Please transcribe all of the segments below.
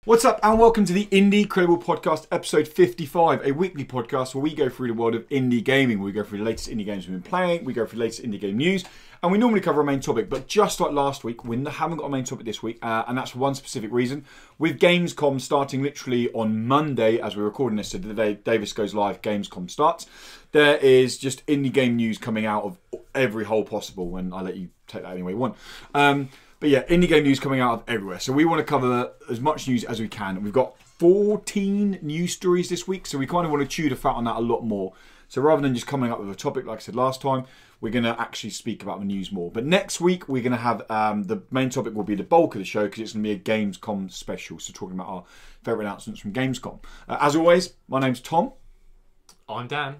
What's up and welcome to the Indie Credible Podcast episode 55, a weekly podcast where we go through the world of indie gaming. We go through the latest indie games we've been playing, we go through the latest indie game news, and we normally cover a main topic, but just like last week, we haven't got a main topic this week, and that's for one specific reason. With Gamescom starting literally on Monday, as we're recording this, so the day Davis goes live, Gamescom starts, there is just indie game news coming out of every hole possible, and I'll let you take that any way you want. But yeah, indie game news coming out of everywhere. So we want to cover as much news as we can. We've got 14 news stories this week, so we kind of want to chew the fat on that a lot more. So rather than just coming up with a topic like I said last time, we're going to actually speak about the news more. But next week, we're going to have the main topic will be the bulk of the show because it's going to be a Gamescom special. So talking about our favourite announcements from Gamescom. As always, my name's Tom. I'm Dan.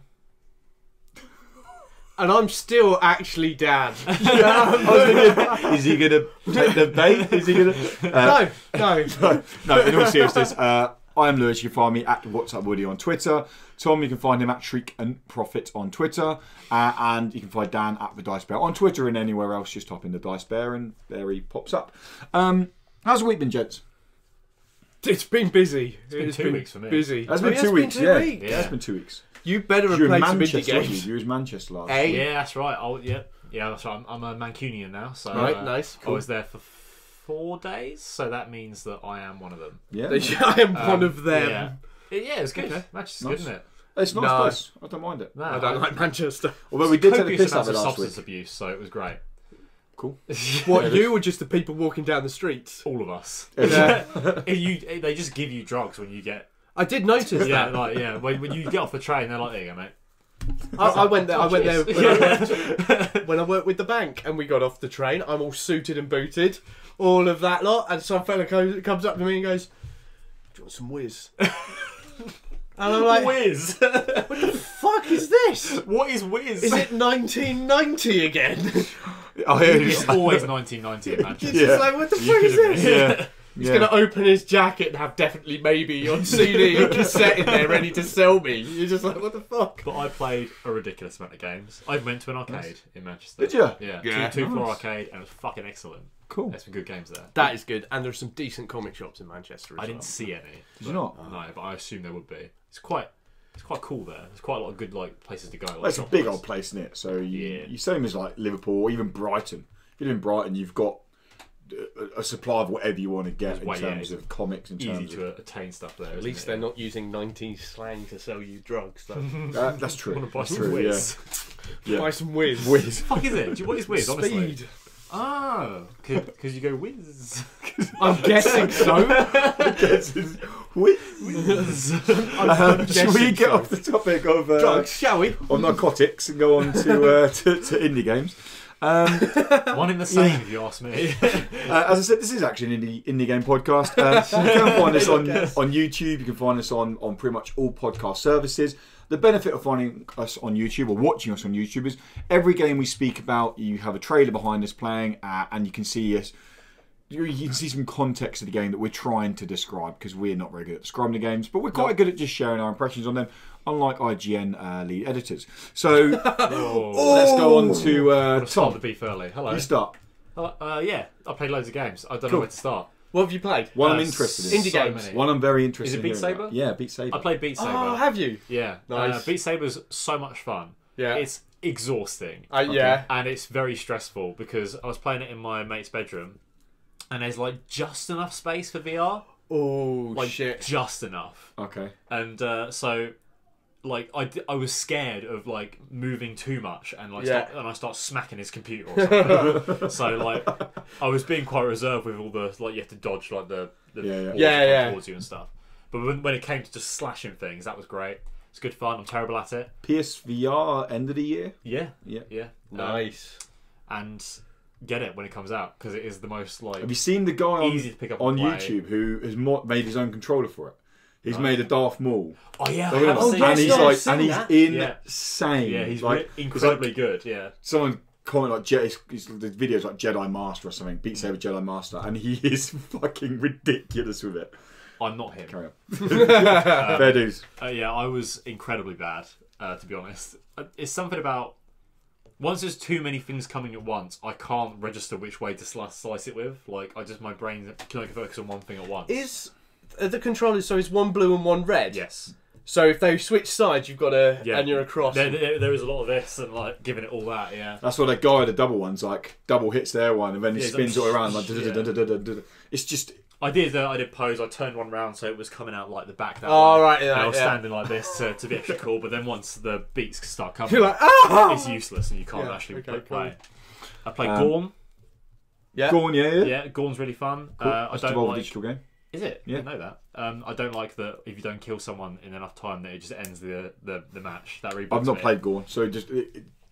And I'm still actually Dan. Is he going to take the bait? Is he going to... No, in all seriousness, I am Lewis. You can find me at What's Up Woody on Twitter. Tom, you can find him at Shriek and Profit on Twitter. And you can find Dan at The Dice Bear on Twitter and anywhere else. Just type in The Dice Bear and there he pops up. How's the week been, gents? It's been busy. It's been 2 weeks for me. Busy. It's been 2 weeks, yeah. It's been 2 weeks. You better have You were in played some indie Manchester, games. you were in Manchester last Hey. week. Yeah, that's right. Yeah, that's right. I'm a Mancunian now, so Right, nice, cool. I was there for 4 days, so that means that I am one of them. Yeah, I am one of them. Yeah, it's good. Manchester's Nice. good, isn't it? it's a nice place. I don't mind it. No, I don't like Manchester. Although we did take the copious piss out of amounts it of last substance week. abuse, so it was great. Cool. What, you or just the people walking down the streets? All of us. Yeah. They just give you drugs when you get. I did notice Yeah, that. when you get off the train, they're like, "There you go, mate." I went there. Yeah. When I worked with the bank and we got off the train. I'm all suited and booted, all of that lot. And some fella comes up to me and goes, "Do you want some whiz?" And I'm like, Whiz. "What the fuck is this? What is whiz? Is it 1990 again?" Oh, yeah, It's always 1990 in Manchester. It's just like, what the fuck is this? yeah. He's going to open his jacket and have Definitely Maybe on CD and cassette in there ready to sell me. You're just like, what the fuck? But I played a ridiculous amount of games. I went to an arcade in Manchester. Did you? Yeah. Yeah. Two-floor Nice. arcade, and it was fucking excellent. Cool. There's some good games there. That is good. And there's some decent comic shops in Manchester as I well. didn't see any. Did you not? No, but I assume there would be. It's quite cool there. There's quite a lot of good places to go. Well, it's a big old place, isn't it? So you same as like Liverpool or even Brighton. If you live in Brighton, you've got a supply of whatever you want to get in terms of comics. In easy terms to attain stuff there. At least they're not using 90s slang to sell you drugs, though. that's true. Want to buy That's some true, whiz? Yeah. Buy some whiz. Whiz. Fuck is it? What is whiz? Honestly. Speed. Oh, because you go whiz. I'm guessing so. Whiz. I'm Should we guessing get so. off the topic of Drugs, shall we? of narcotics and go on to indie games? One in the same, if you ask me. As I said, this is actually an indie game podcast. You can find us on YouTube. You can find us on pretty much all podcast services. The benefit of finding us on YouTube or watching us on YouTube is every game we speak about, you have a trailer behind us playing, and you can see us. You can see some context of the game that we're trying to describe because we're not very good at describing the games, but we're quite good at just sharing our impressions on them, unlike IGN lead editors. So let's go on to Start Tom. the beef early. Hello. You start. Yeah, I played loads of games. I don't know Cool. where to start. What have you played? One I'm interested in. Indie so games. many. One I'm very interested Is it in. Beat hearing Saber? about. Yeah, Beat Saber. I played Beat Saber. Oh, have you? Yeah. Nice. Beat Saber's so much fun. Yeah. It's exhausting. Yeah. And it's very stressful because I was playing it in my mate's bedroom and there's like just enough space for VR. Oh, Like shit. just enough. Okay. And so like I was scared of like moving too much and like Yeah. I start smacking his computer or something. So like I was being quite reserved with all the like you have to dodge like the balls Yeah. towards you and stuff. But when it came to just slashing things, that was great. It's good fun. I'm terrible at it. PSVR end of the year. Yeah. Yeah. Nice. And get it when it comes out because it is the most like Have you seen the guy easy to pick up on and play. YouTube who has made his own controller for it? He's made a Darth Maul. Oh yeah, Oh, I have seen and it. he's I've like, seen and he's that. insane. Yeah, he's like incredibly good. Yeah, someone comment like the videos like Jedi Master or something. Beat Saber Jedi Master, and he is fucking ridiculous with it. I'm not him. Carry on. Fair dues. Yeah, I was incredibly bad, to be honest. It's something about once there's too many things coming at once, I can't register which way to slice it with. Like, my brain can only focus on one thing at once. Is the controllers, so it's one blue and one red? Yes. So if they switch sides, you've got to, and you're across. There is a lot of this and like giving it all that, yeah. That's what that guy with the double one's like. Double hits their one and then he spins it all around like. It's just. I did pose. I turned one round so it was coming out like the back that way. Right, yeah. And I was standing like this to be extra cool. But then once the beats start coming, you're like, ah! it's useless and you can't actually play. Cool. I played Gorn. Yeah. Gorn, yeah. Yeah, Gorn's really fun. Cool. I don't like. Digital game. Is it? Yeah. I didn't know that. I don't like that if you don't kill someone in enough time that it just ends the match. That really bugs I've not me. played Gorn, so just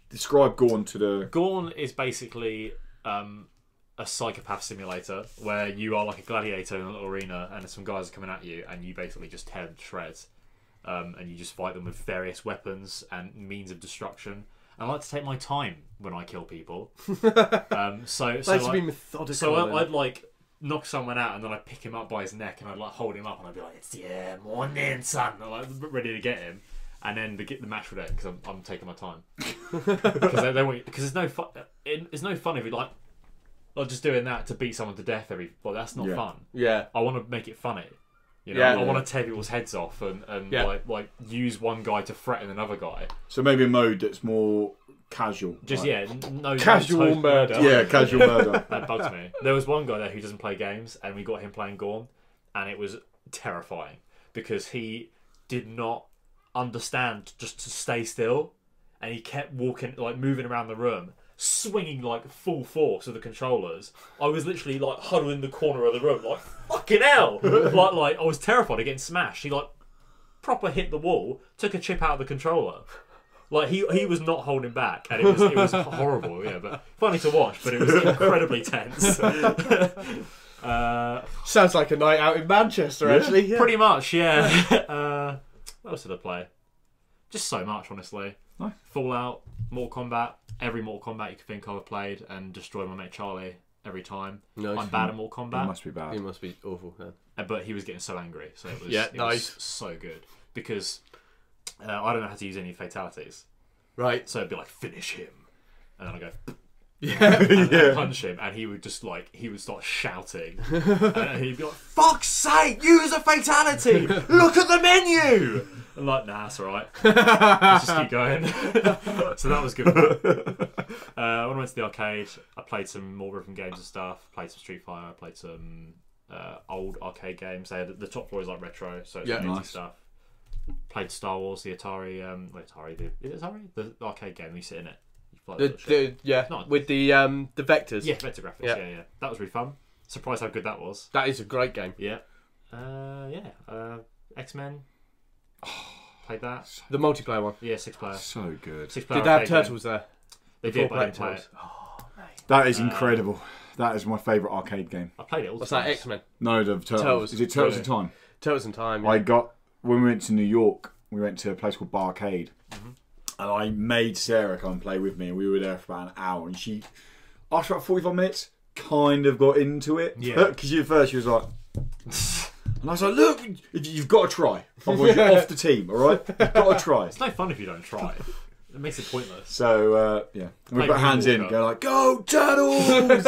describe Gorn to the. Gorn is basically a psychopath simulator where you are like a gladiator in a little arena and some guys are coming at you and you basically just tear them to shreds. And you just fight them with various weapons and means of destruction. I like to take my time when I kill people. So be methodical. So I'd like knock someone out and then I'd pick him up by his neck and I'd like hold him up and I'd be like, "It's morning, son." I'm like ready to get him, and then the match would end because I'm taking my time because it's no fun. It's no fun if you like just doing that to beat someone to death that's not fun. Yeah, I want to make it funny. You know, I want to tear people's heads off and like use one guy to threaten another guy. So maybe a mode that's more casual. Just no casual murder. Yeah, casual murder. That bugs me. There was one guy there who doesn't play games, and we got him playing Gorn, and it was terrifying because he did not understand just to stay still, and he kept walking, like moving around the room, swinging like full force of the controllers. I was literally like huddled in the corner of the room, like fucking hell. like I was terrified of getting smashed. He like proper hit the wall, took a chip out of the controller. Like he was not holding back, and it was horrible. Yeah, but funny to watch. But it was incredibly tense. Sounds like a night out in Manchester, actually. Yeah. Pretty much, yeah. What else did I play? Just so much, honestly. Nice. Fallout, Mortal Kombat, every Mortal Kombat you could think of, I've played and destroyed my mate Charlie every time. Nice. I'm bad at Mortal Kombat. It must be bad. He must be awful, then. But he was getting so angry, so it was nice. Was so good because. I don't know how to use any fatalities. Right. So it'd be like, finish him. And then I go, yeah. punch him. And he would just he would start shouting. And he'd be like, fuck's sake, use a fatality! Look at the menu! I'm like, nah, that's alright. Let's just keep going. So that was good. When I went to the arcade, I played some more rhythm games and stuff. Played some Street Fighter, played some old arcade games. They had, the top floor is like retro, so it's nice stuff. Played Star Wars, the Atari, is it Atari? The arcade game, you sit in it. With the vectors. Yeah, vector graphics, yeah. That was really fun. Surprised how good that was. That is a great game. Yeah. X-Men. Played that. The multiplayer one. Yeah, 6-player. So good. 6-player. Did they have turtles there? They did, but I didn't play it. Oh, mate. That is incredible. That is my favourite arcade game. I played it all the What's time. that, X-Men? No, the Turtles. Is it Turtles in Time? Turtles in Time, yeah. I got... When we went to New York, we went to a place called Barcade, and I made Sarah come and play with me, and we were there for about an hour, and she, after about 45 minutes, kind of got into it. Yeah. Because at first she was like... And I was like, look, you've got to try. Otherwise you're off the team, all right? You've got to try. It's no fun if you don't try. It makes it pointless. So, yeah. And we put hands in, go like, go, Turtles!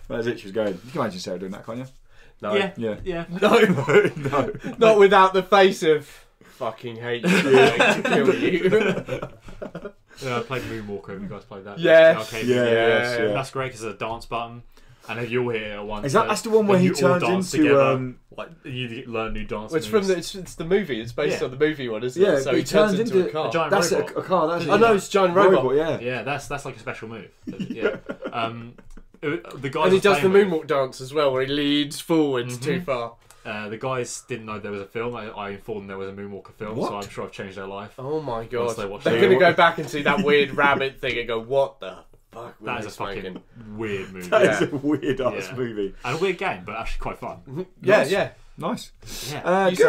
That's it, she was going. You can imagine Sarah doing that, can't you? No. Yeah. No. Not without the face of fucking hate you. To kill you. Yeah, I played Moonwalker. Have you guys played that? Yes. Yeah. That's great because there's a dance button. And if you're here at once, is that's the one where he turns into like you learn new dance moves? It's the movie. It's based on the movie one, isn't it? Yeah, so he turns into a car. A giant that's robot. A car. That's I know it's a giant robot. Yeah, that's like a special move. Yeah. The guys and he does the moonwalk dance as well, where he leads forwards too far. The guys didn't know there was a film. I informed them there was a Moonwalker film, so I'm sure I've changed their life. Oh my god! They're going to go back and see that weird rabbit thing and go, "What the fuck?" That is a fucking weird movie. That is a weird ass movie and a weird game, but actually quite fun. Yeah. Nice. Yeah. You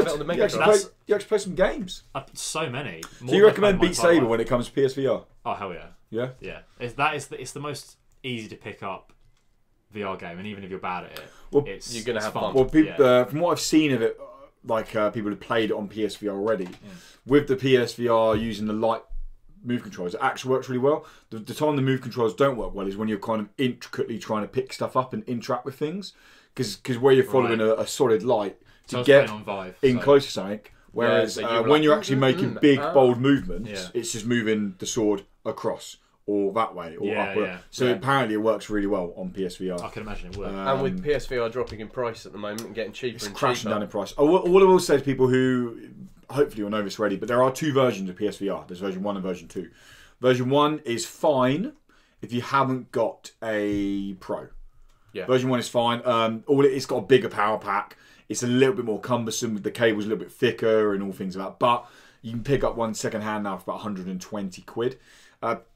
actually play some games. So many. Do you recommend Beat Saber when it comes to PSVR? Oh hell yeah. Yeah. It's the most easy to pick up VR game, and even if you're bad at it, you're gonna have fun. Well, from what I've seen of it, people who played it on PSVR already, with the PSVR using the light move controls, it actually works really well. The time the move controls don't work well is when you're kind of intricately trying to pick stuff up and interact with things, because where you're following a solid light, So I was get playing on Vive. in so- close to something. Whereas so you were when like, you're actually making big, bold movements, Yeah. it's just moving the sword across or that way or Yeah, up. yeah. So Yeah. apparently it works really well on PSVR. I can imagine it would. And with PSVR dropping in price at the moment and getting cheaper It's and crashing cheaper. down in price. All I will say to people who hopefully will know this already, but there are two versions of PSVR. There's version 1 and version 2. Version 1 is fine if you haven't got a Pro. Yeah. Version 1 is fine. It's got a bigger power pack. It's a little bit more cumbersome with the cables a little bit thicker and all things like that. But you can pick up one second hand now for about 120 quid.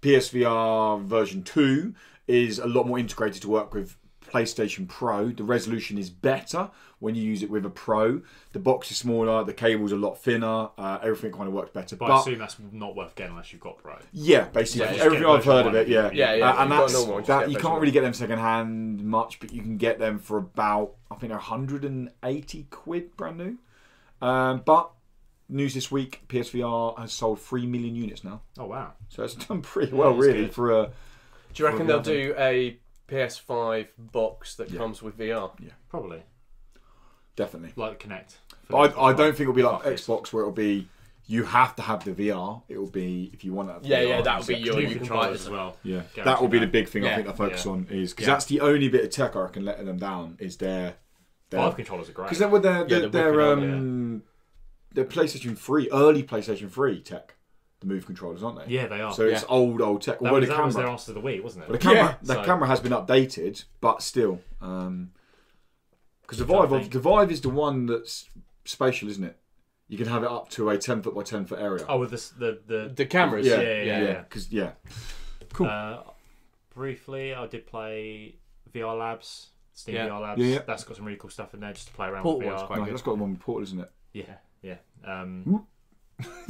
PSVR version 2 is a lot more integrated to work with PlayStation Pro. The resolution is better when you use it with a Pro. The box is smaller, the cable's a lot thinner, everything kind of works better. but I assume that's not worth getting unless you've got Pro. Yeah, basically. Yeah, just everything get I've heard version of it, one. yeah. Yeah, yeah. And You've got that's, a normal one, just that, get you version can't one. really get them second hand much, but you can get them for about, I think they're 180 quid brand new. But news this week, PSVR has sold 3 million units now. Oh wow! So it's done pretty well, that's really, good. for a... Do you reckon For they'll the do a PS5 box that Yeah. comes with VR? Probably Definitely. like Connect. I don't think it'll be like Fuckers. Xbox where it'll be, you have to have the VR. It'll be, if you want that VR. Yeah, that'll be it's your- extra. New you can buy controllers it. as well. Yeah, Guarantee that will be the that. big thing I Yeah. think I focus Yeah. on is because Yeah. that's the only bit of tech I reckon letting them down is their Vive controllers are great. because they're with Yeah, they're their wicked, their PlayStation 3 early PlayStation 3 tech, the Move controllers, aren't they? Yeah, they are. So it's old tech. that Although was, the that was their camera, answer to the Wii, wasn't it? but the camera, Yeah. the So- camera has been updated, but still, because the I Vive, think. the Vive is the one that's spatial, isn't it? You can have it up to a 10 foot by 10 foot area. Oh, with the The cameras. yeah, yeah. because Cool. Briefly, I did play VR Labs, Steam Yeah. VR Labs. Yeah, yeah. That's got some really cool stuff in there just to play around Port with one's VR. quite No, good. that's got the one with Portal, isn't it? Yeah.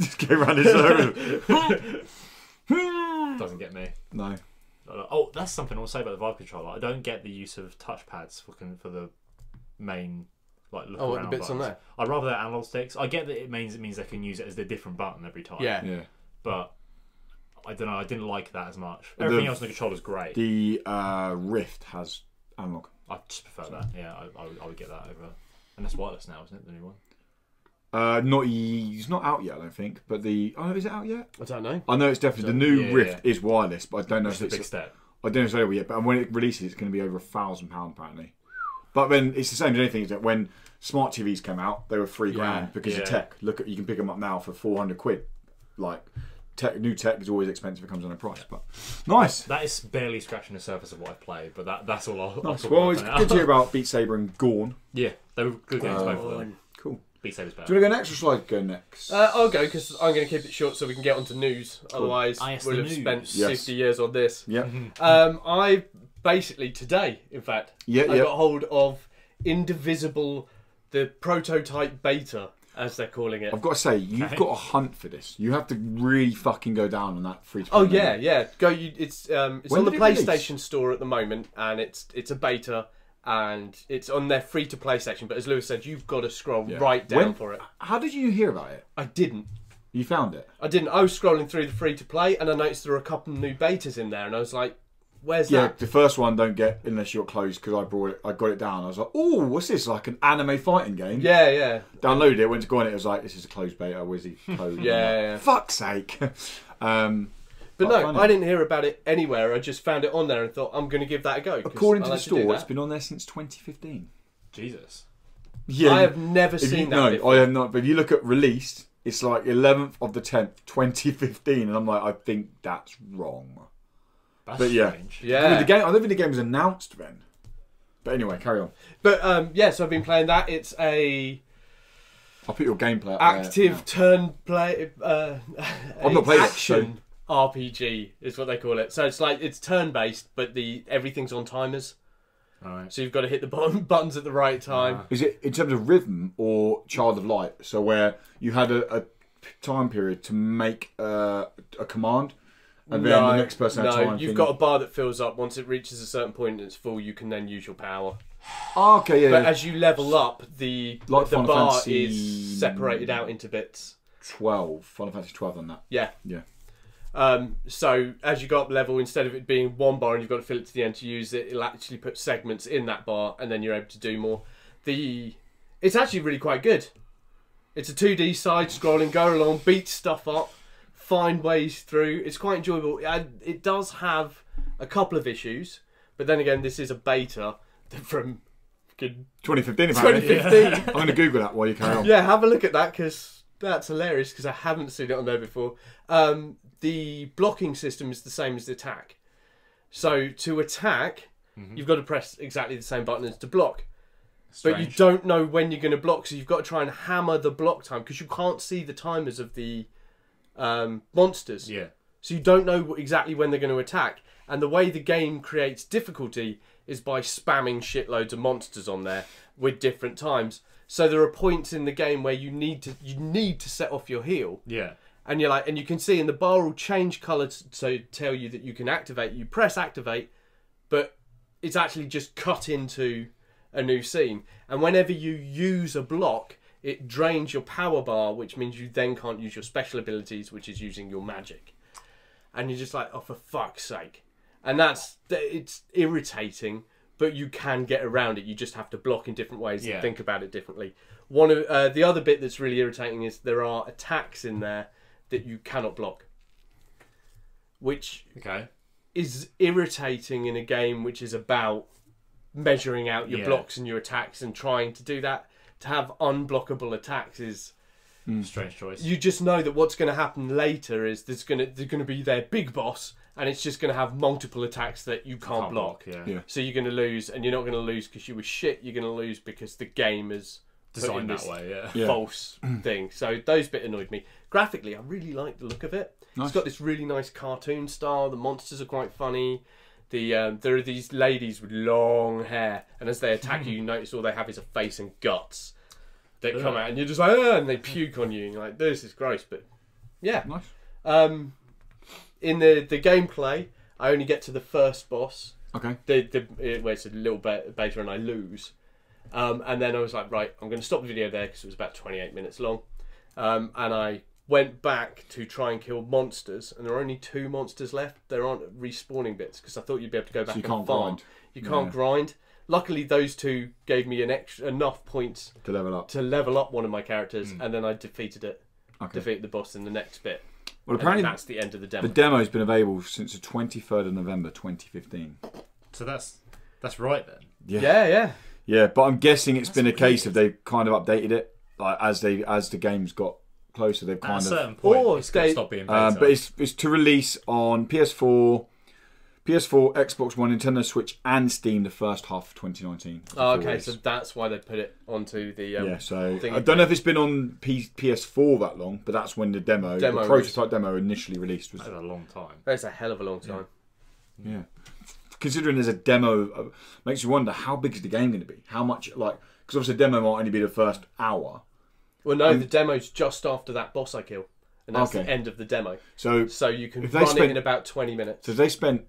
Just go around in circles. Doesn't get me. No. Oh, that's something I'll say about the Vive controller. I don't get the use of touchpads for the main look Oh, around the bits on buttons. there. I'd rather they're analog sticks. I get that it means they can use it as a different button every time. Yeah. Yeah. But I don't know. I didn't like that as much. The- Everything else in the controller's great. The Rift has analog. I just prefer that. Yeah, I would get that over. And that's wireless now, isn't it? The new one. It's not out yet, I don't think. But is it out yet? I don't know. I know it's definitely the new Yeah, Rift is wireless, but I don't know It's if a big it's. step. I don't know if it's over yet. But when it releases, it's going to be over £1,000 apparently. But then it's the same as anything. Is that when smart TVs came out, they were £3,000 because of Yeah. tech. Look, you can pick them up now for 400 quid. Like new tech is always expensive. It comes on a price, but nice. That is barely scratching the surface of what I've played, but that's all I'll Nice. talk Well, about it's for now. good to hear about Beat Saber and Gorn. Yeah, they were good games both of them. Cool. Beat Saber's Do better. you want to go next or shall I go next? I'll go because I'm going to keep it short so we can get on to news. Otherwise, Ah, yes, we'll the have news. spent Yes. 50 years on this. Yeah. I basically today, in fact, Yeah, I yeah. got hold of Indivisible, the prototype beta, as they're calling it. I've got to say, you've Okay. got to hunt for this. You have to really fucking go down on that free to play. Oh yeah. Go. It's When on the did it release? PlayStation Store at the moment, and it's a beta, and it's on their free to play section. But as Lewis said, you've got to scroll Yeah. right down When- for it. How did you hear about it? I didn't. You found it? I was scrolling through the free to play, and I noticed there were a couple new betas in there, and I was like, "Where's Yeah, that?" the first one don't get unless you're closed because I got it down. I was like, oh, what's this? Like an anime fighting game? Yeah. Downloaded it, went to go on it. It was like, this is a closed beta. Where's the code? Yeah. Fuck's sake. But Quite no, funny. I didn't hear about it anywhere. I just found it on there and thought I'm going to give that a go. 'cause According I to the like do store, it's that. been on there since 2015. Jesus. Yeah, I have never if seen you, that. no, before. I have not. But if you look at released, it's like 11th of the 10th, 2015, and I'm like, I think that's wrong. That's But yeah. strange. I Yeah. mean, I don't think the game was announced then. But anyway, carry on. But so I've been playing that. It's a I'll put your gameplay up active turn play. I've not played it, action RPG is what they call it. So it's turn based, but everything's on timers. Alright. So you've got to hit the buttons at the right time. Is it in terms of rhythm or Child of Light? So where you had a time period to make a command, and then the next person had time. You've got a bar that fills up. Once it reaches a certain point and it's full, you can then use your power. Oh, okay, yeah. But yeah. as you level up, the Like Final bar Fantasy is separated out into bits. 12, Final Fantasy 12 on that. Yeah. Yeah. So as you go up level, instead of it being one bar and you've got to fill it to the end to use it, it'll actually put segments in that bar, and then you're able to do more. It's actually really quite good. It's a 2D side-scrolling, go along, beat stuff up, find ways through. It's quite enjoyable. It does have a couple of issues, but then again, this is a beta from 2015, apparently. 2015. I'm going to Google that while you carry on. Yeah, have a look at that, because that's hilarious, because I haven't seen it on there before. The blocking system is the same as the attack. So to attack, you've got to press exactly the same button as to block. Strange. But you don't know when you're going to block, so you've got to try and hammer the block time, because you can't see the timers of the monsters. Yeah. So you don't know exactly when they're going to attack. And the way the game creates difficulty is by spamming shitloads of monsters on there with different times. So there are points in the game where you need to set off your heal. Yeah. And you're like, and you can see, and the bar will change colour to tell you that you can activate. You press activate, but it's actually just cut into a new scene. And whenever you use a block, it drains your power bar, which means you then can't use your special abilities, which is using your magic. And you're just like, oh, for fuck's sake. And it's irritating, but you can get around it. You just have to block in different ways and think about it differently. One of the other bit that's really irritating is there are attacks in there that you cannot block, which is irritating in a game which is about measuring out your blocks and your attacks and trying to do that. To have unblockable attacks is strange choice. You just know that what's going to happen later is they're going to be their big boss, and it's just going to have multiple attacks that you can't block. So you're going to lose, and you're not going to lose because you were shit. You're going to lose because the game is designed that way. False thing. So those bit annoyed me. Graphically, I really like the look of it. Nice. It's got this really nice cartoon style. The monsters are quite funny. There are these ladies with long hair, and as they attack you, you notice all they have is a face and guts that come out, and you're just like, and they puke on you, and you're like, this is gross. But yeah, nice. In the gameplay, I only get to the first boss. Okay. Where it's a little beta, and I lose. And then I was like, right, I'm going to stop the video there because it was about 28 minutes long. And I went back to try and kill monsters, and there are only 2 monsters left. There aren't respawning bits because I thought you'd be able to go back and farm. Grind. You can't grind. Luckily, those 2 gave me enough points to level up one of my characters, and then I defeated it. Okay. Defeated the boss in the next bit. Well, apparently that's the end of the demo. The demo's been available since the 23rd of November 2015. So that's right then. Yeah, but I'm guessing it's been a case of they've kind of updated it, like as the games got closer. They've kind at a of certain point, it's going to stop being beta. but it's to release on PS4, Xbox One, Nintendo Switch, and Steam the first half of 2019. Oh, okay, so that's why they put it onto the so thing. I don't know if it's been on PS4 that long, but that's when the prototype demo initially released. That's a long time. That's a hell of a long time. Yeah. Considering there's a demo, makes you wonder how big is the game going to be? How much, because obviously the demo might only be the first hour. Well, no, the demo's just after that boss I kill, and that's the end of the demo. So you can run it in about 20 minutes. So they spent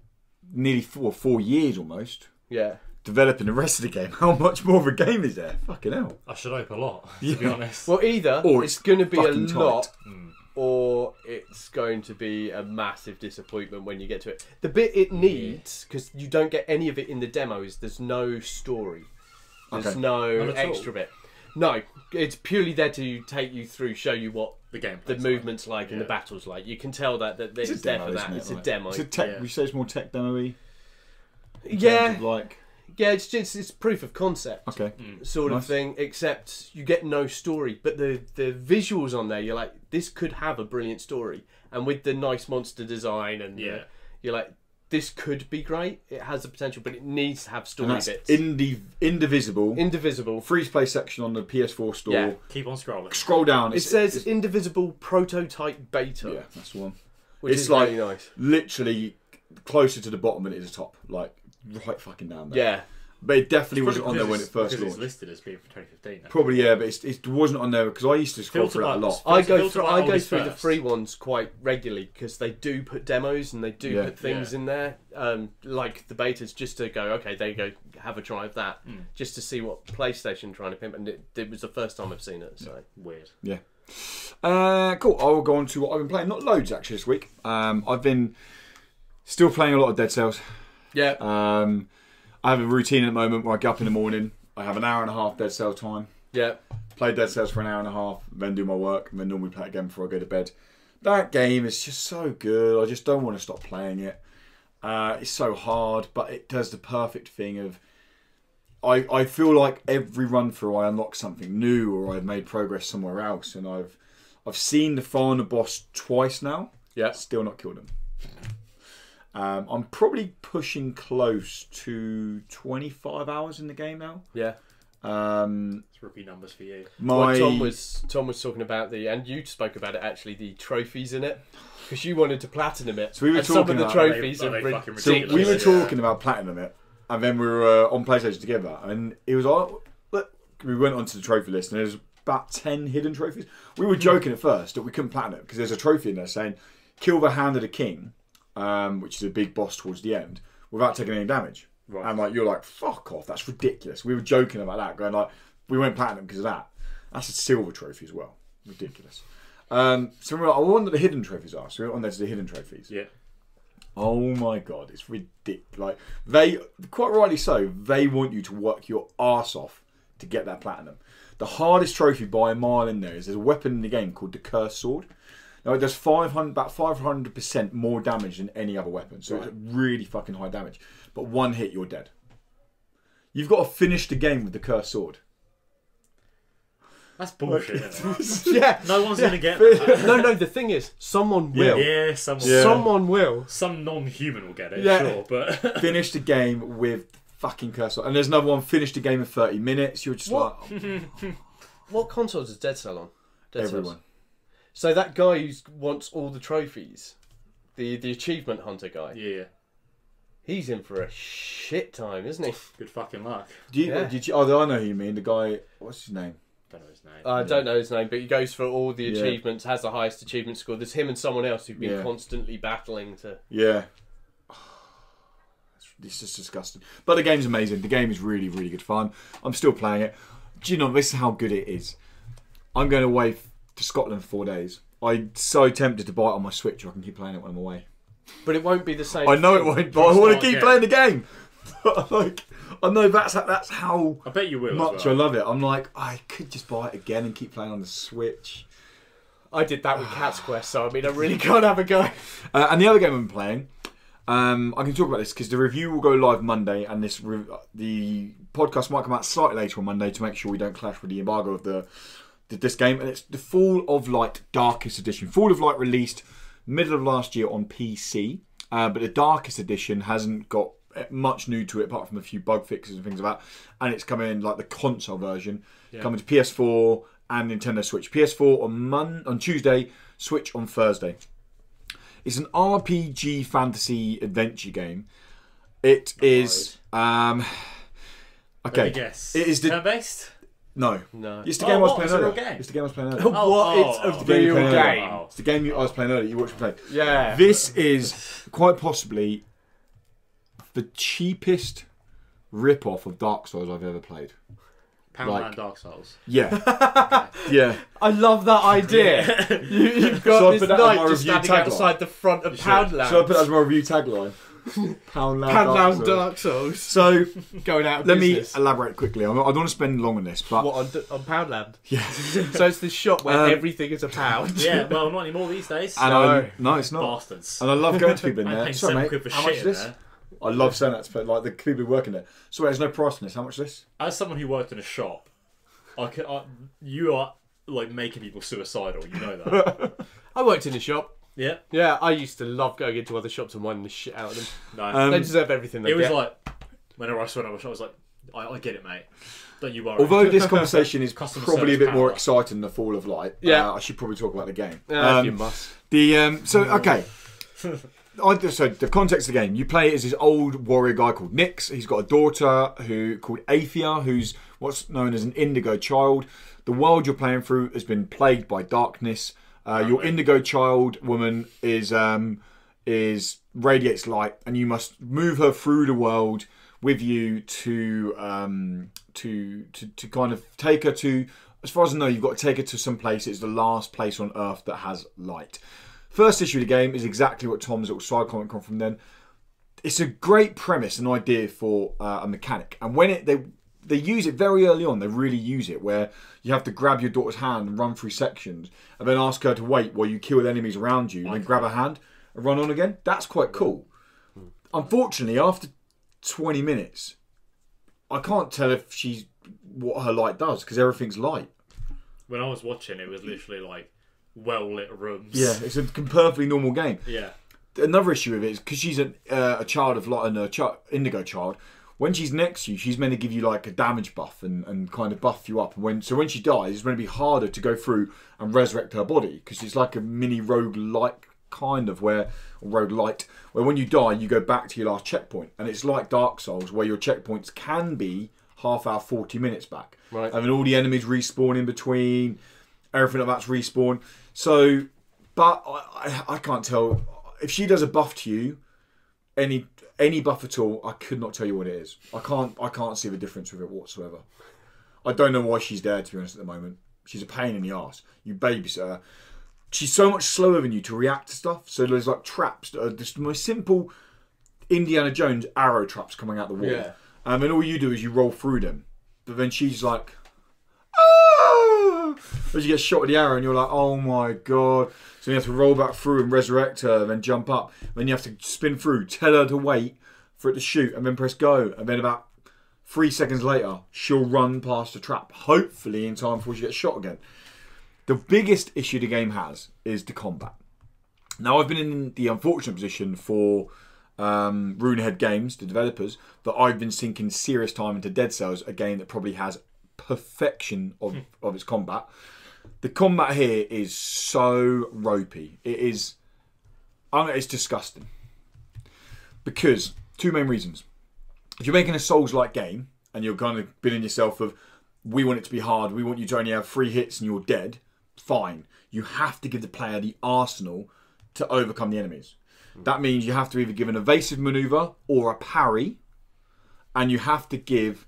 nearly 4 years almost. Yeah. Developing the rest of the game. How much more of a game is there? Fucking hell. I should hope a lot, to be honest. Well, either it's going to be a lot, tight. or it's going to be a massive disappointment when you get to it. The bit it needs, because you don't get any of it in the demo, is there's no story. There's no extra bit. No, it's purely there to take you through, show you what the movement's like and the battle's like. You can tell that it's there for that. It's a demo. It's a tech. We say it's more tech demo-y. Yeah, it's proof of concept. Okay, sort of thing. Except you get no story, but the visuals on there, you're like, this could have a brilliant story. And with the nice monster design, and you're like, this could be great. It has the potential, but it needs to have story bits. Indivisible. Free play section on the PS4 store. Yeah. Keep on scrolling. Scroll down. It says Indivisible Prototype Beta. Yeah, that's the one. Which is really nice. Literally closer to the bottom than it is the top. Like, right fucking down there. Yeah. But it definitely wasn't on there when it first launched. It's listed as being from 2015. Probably, yeah, but it wasn't on there because I used to scroll through that a lot. I go through the free ones quite regularly because they do put demos and they do put things in there, like the betas, just to go, okay, there you go, have a try of that, just to see what PlayStation trying to pimp. And it was the first time I've seen it, so weird. Yeah. Cool. I will go on to what I've been playing. Not loads actually this week. I've been still playing a lot of Dead Cells. Yeah. I have a routine at the moment where I get up in the morning. I have an hour and a half Dead Cell time. Yeah. Play Dead Cells for an hour and a half, then do my work, and then normally play it again before I go to bed. That game is just so good. I just don't want to stop playing it. It's so hard, but it does the perfect thing of... I feel like every run through I unlock something new, or I've made progress somewhere else, and I've seen the final boss twice now. Yeah. Still not killed him. I'm probably pushing close to 25 hours in the game now. Yeah. It's rookie numbers for you. Tom was talking about and you spoke about it actually, the trophies in it, because you wanted to platinum it. So we were talking some of the about trophies they are fucking ridiculous. So we were talking about platinum it, and then we were on PlayStation together, and it was we went onto the trophy list, and there's about 10 hidden trophies. We were joking at first that we couldn't platinum it because there's a trophy in there saying kill the Hand of the King, which is a big boss towards the end, without taking any damage. Right. And you're like, fuck off, that's ridiculous. We were joking about that, going like, we went platinum because of that. That's a silver trophy as well. Ridiculous. So we were like, I wonder what the hidden trophies are. So we went on there to the hidden trophies. Yeah. Oh my god, it's ridiculous. Like, they, quite rightly so, they want you to work your arse off to get that platinum. The hardest trophy by a mile in there is there's a weapon in the game called the Cursed Sword. Now it does about 500% more damage than any other weapon. So It's really fucking high damage. But one hit, you're dead. You've got to finish the game with the Cursed Sword. That's bullshit, isn't it? Yeah. No one's going to get that. No, the thing is, someone will. Yeah, Someone will. Some non-human will get it, Yeah. sure, but... Finish the game with fucking Cursed Sword. And there's another one, finish the game in 30 minutes. You're just What? like... What console does Dead Cell on? Dead Everyone. Cells. So that guy who wants all the trophies, the achievement hunter guy, Yeah. he's in for a shit time, isn't he? Good fucking luck. Yeah. I know who you mean. The guy... What's his name? Don't know his name. I don't know his name, but he goes for all the Yeah. achievements, has the highest achievement score. There's him and someone else who've been Yeah. constantly battling to... Yeah. It's just disgusting. But the game's amazing. The game is really, really good fun. I'm still playing it. Do you know, this is how good it is. I'm going away to Scotland for 4 days. I'm so tempted to buy it on my Switch so I can keep playing it when I'm away. But it won't be the same. I know it won't, but I want to keep playing the game. Like, I know that's how I bet you will much as well. I love it. I'm like, I could just buy it again and keep playing on the Switch. I did that with Cat's Quest, so I mean, I really can't have a go. And the other game I'm playing, I can talk about this because the review will go live Monday, and the podcast might come out slightly later on Monday to make sure we don't clash with the embargo of this game. And it's the Fall of Light Darkest Edition. Fall of Light released middle of last year on PC, but the Darkest Edition hasn't got much new to it apart from a few bug fixes and things like that. And it's coming like the console version, coming to PS4 and Nintendo Switch. PS4 on Tuesday, Switch on Thursday. It's an RPG fantasy adventure game. It is okay. Let me guess. It is the turn-based? No. No. It's the game I was what? playing It's a real earlier. game? It's the game I was playing earlier. It's a game you real play earlier. game. It's the game I was playing earlier. You watched me play. Yeah. This is quite possibly the cheapest rip-off of Dark Souls I've ever played. Poundland Dark Souls. Yeah. Yeah. I love that idea. You've got So I this put that as my knight just review standing tagline. outside the front of Poundland. So I put that as my review tagline. Poundland Dark Souls. So Going out of let business. me elaborate quickly. I don't want to spend long on this, but What, on Poundland? yeah. So it's the shop where everything is a pound. Yeah, well, not anymore these days. And no, it's not. Bastards. And I love going to people in I'm there. paying Sorry, 7 mate. quid for How much shit is in this? there. I love saying that to people, like the people who work in it. So there's no price on this. How much is this? As someone who worked in a shop, you are like making people suicidal. You know that. I worked in a shop. Yeah. Yeah, I used to love going into other shops and winding the shit out of them. No. They deserve everything they it was get. like whenever I saw it, I was like, I get it, mate. Don't you worry. Although this conversation is Customer probably a service bit more power. exciting than the Fall of Light, Yeah. I should probably talk about the game. You must. Okay. So the context of the game, you play as this old warrior guy called Nyx. He's got a daughter called Aethia, who's what's known as an indigo child. The world you're playing through has been plagued by darkness. Your indigo child woman is radiates light, and you must move her through the world with you to kind of take her to. As far as I know, you've got to take her to some place. It's the last place on Earth that has light. First issue of the game is exactly what Tom's little side comment come from then. It's a great premise and idea for a mechanic. And when they use it very early on. They really use it where you have to grab your daughter's hand and run through sections, and then ask her to wait while you kill the enemies around you, and then grab her hand and run on again. That's quite cool. Unfortunately, after 20 minutes, I can't tell if she's what her light does because everything's light. When I was watching, it was literally like well lit rooms. Yeah, it's a perfectly normal game. Yeah. Another issue with it is because she's a child of light and indigo child. When she's next to you, she's meant to give you like a damage buff and kind of buff you up. And so when she dies, it's going to be harder to go through and resurrect her body because it's like a mini rogue-like kind of rogue-lite, where when you die, you go back to your last checkpoint. And it's like Dark Souls, where your checkpoints can be half hour, 40 minutes back. Right. And then all the enemies respawn in between, everything like that's respawn. So, but I can't tell. If she does a buff to you, any buff at all, I could not tell you what it is. I can't see the difference with it whatsoever. I don't know why she's there, to be honest, at the moment. She's a pain in the arse. You babysit her. She's so much slower than you to react to stuff. So there's like traps that are just the most simple Indiana Jones arrow traps coming out the wall. Yeah. And then all you do is you roll through them. But then she's like, oh! As you get shot with the arrow and you're like, oh my god. So you have to roll back through and resurrect her, then jump up. Then you have to spin through, tell her to wait for it to shoot, and then press go. And then about 3 seconds later, she'll run past the trap, hopefully in time before she gets shot again. The biggest issue the game has is the combat. Now, I've been in the unfortunate position for Runehead Games, the developers, that I've been sinking serious time into Dead Cells, a game that probably has perfection of its combat. The combat here is so ropey. It's disgusting. Because, two main reasons. If you're making a Souls-like game, and you're kind of building yourself of, we want it to be hard, we want you to only have 3 hits and you're dead, fine. You have to give the player the arsenal to overcome the enemies. That means you have to either give an evasive maneuver or a parry, and you have to give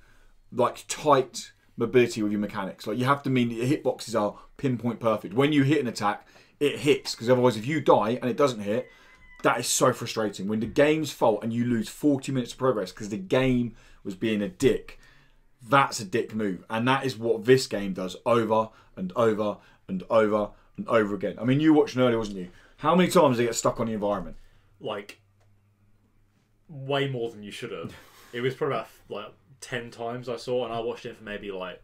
like tight mobility with your mechanics. Like you have to mean that your hitboxes are pinpoint perfect. When you hit an attack, it hits, because otherwise if you die and it doesn't hit, that is so frustrating. When the game's fault and you lose 40 minutes of progress because the game was being a dick, that's a dick move. And that is what this game does over and over and over and over again. I mean, you watched it earlier, wasn't you? How many times did they get stuck on the environment? Like, way more than you should have. It was probably about like 10 times I saw, and I watched it for maybe like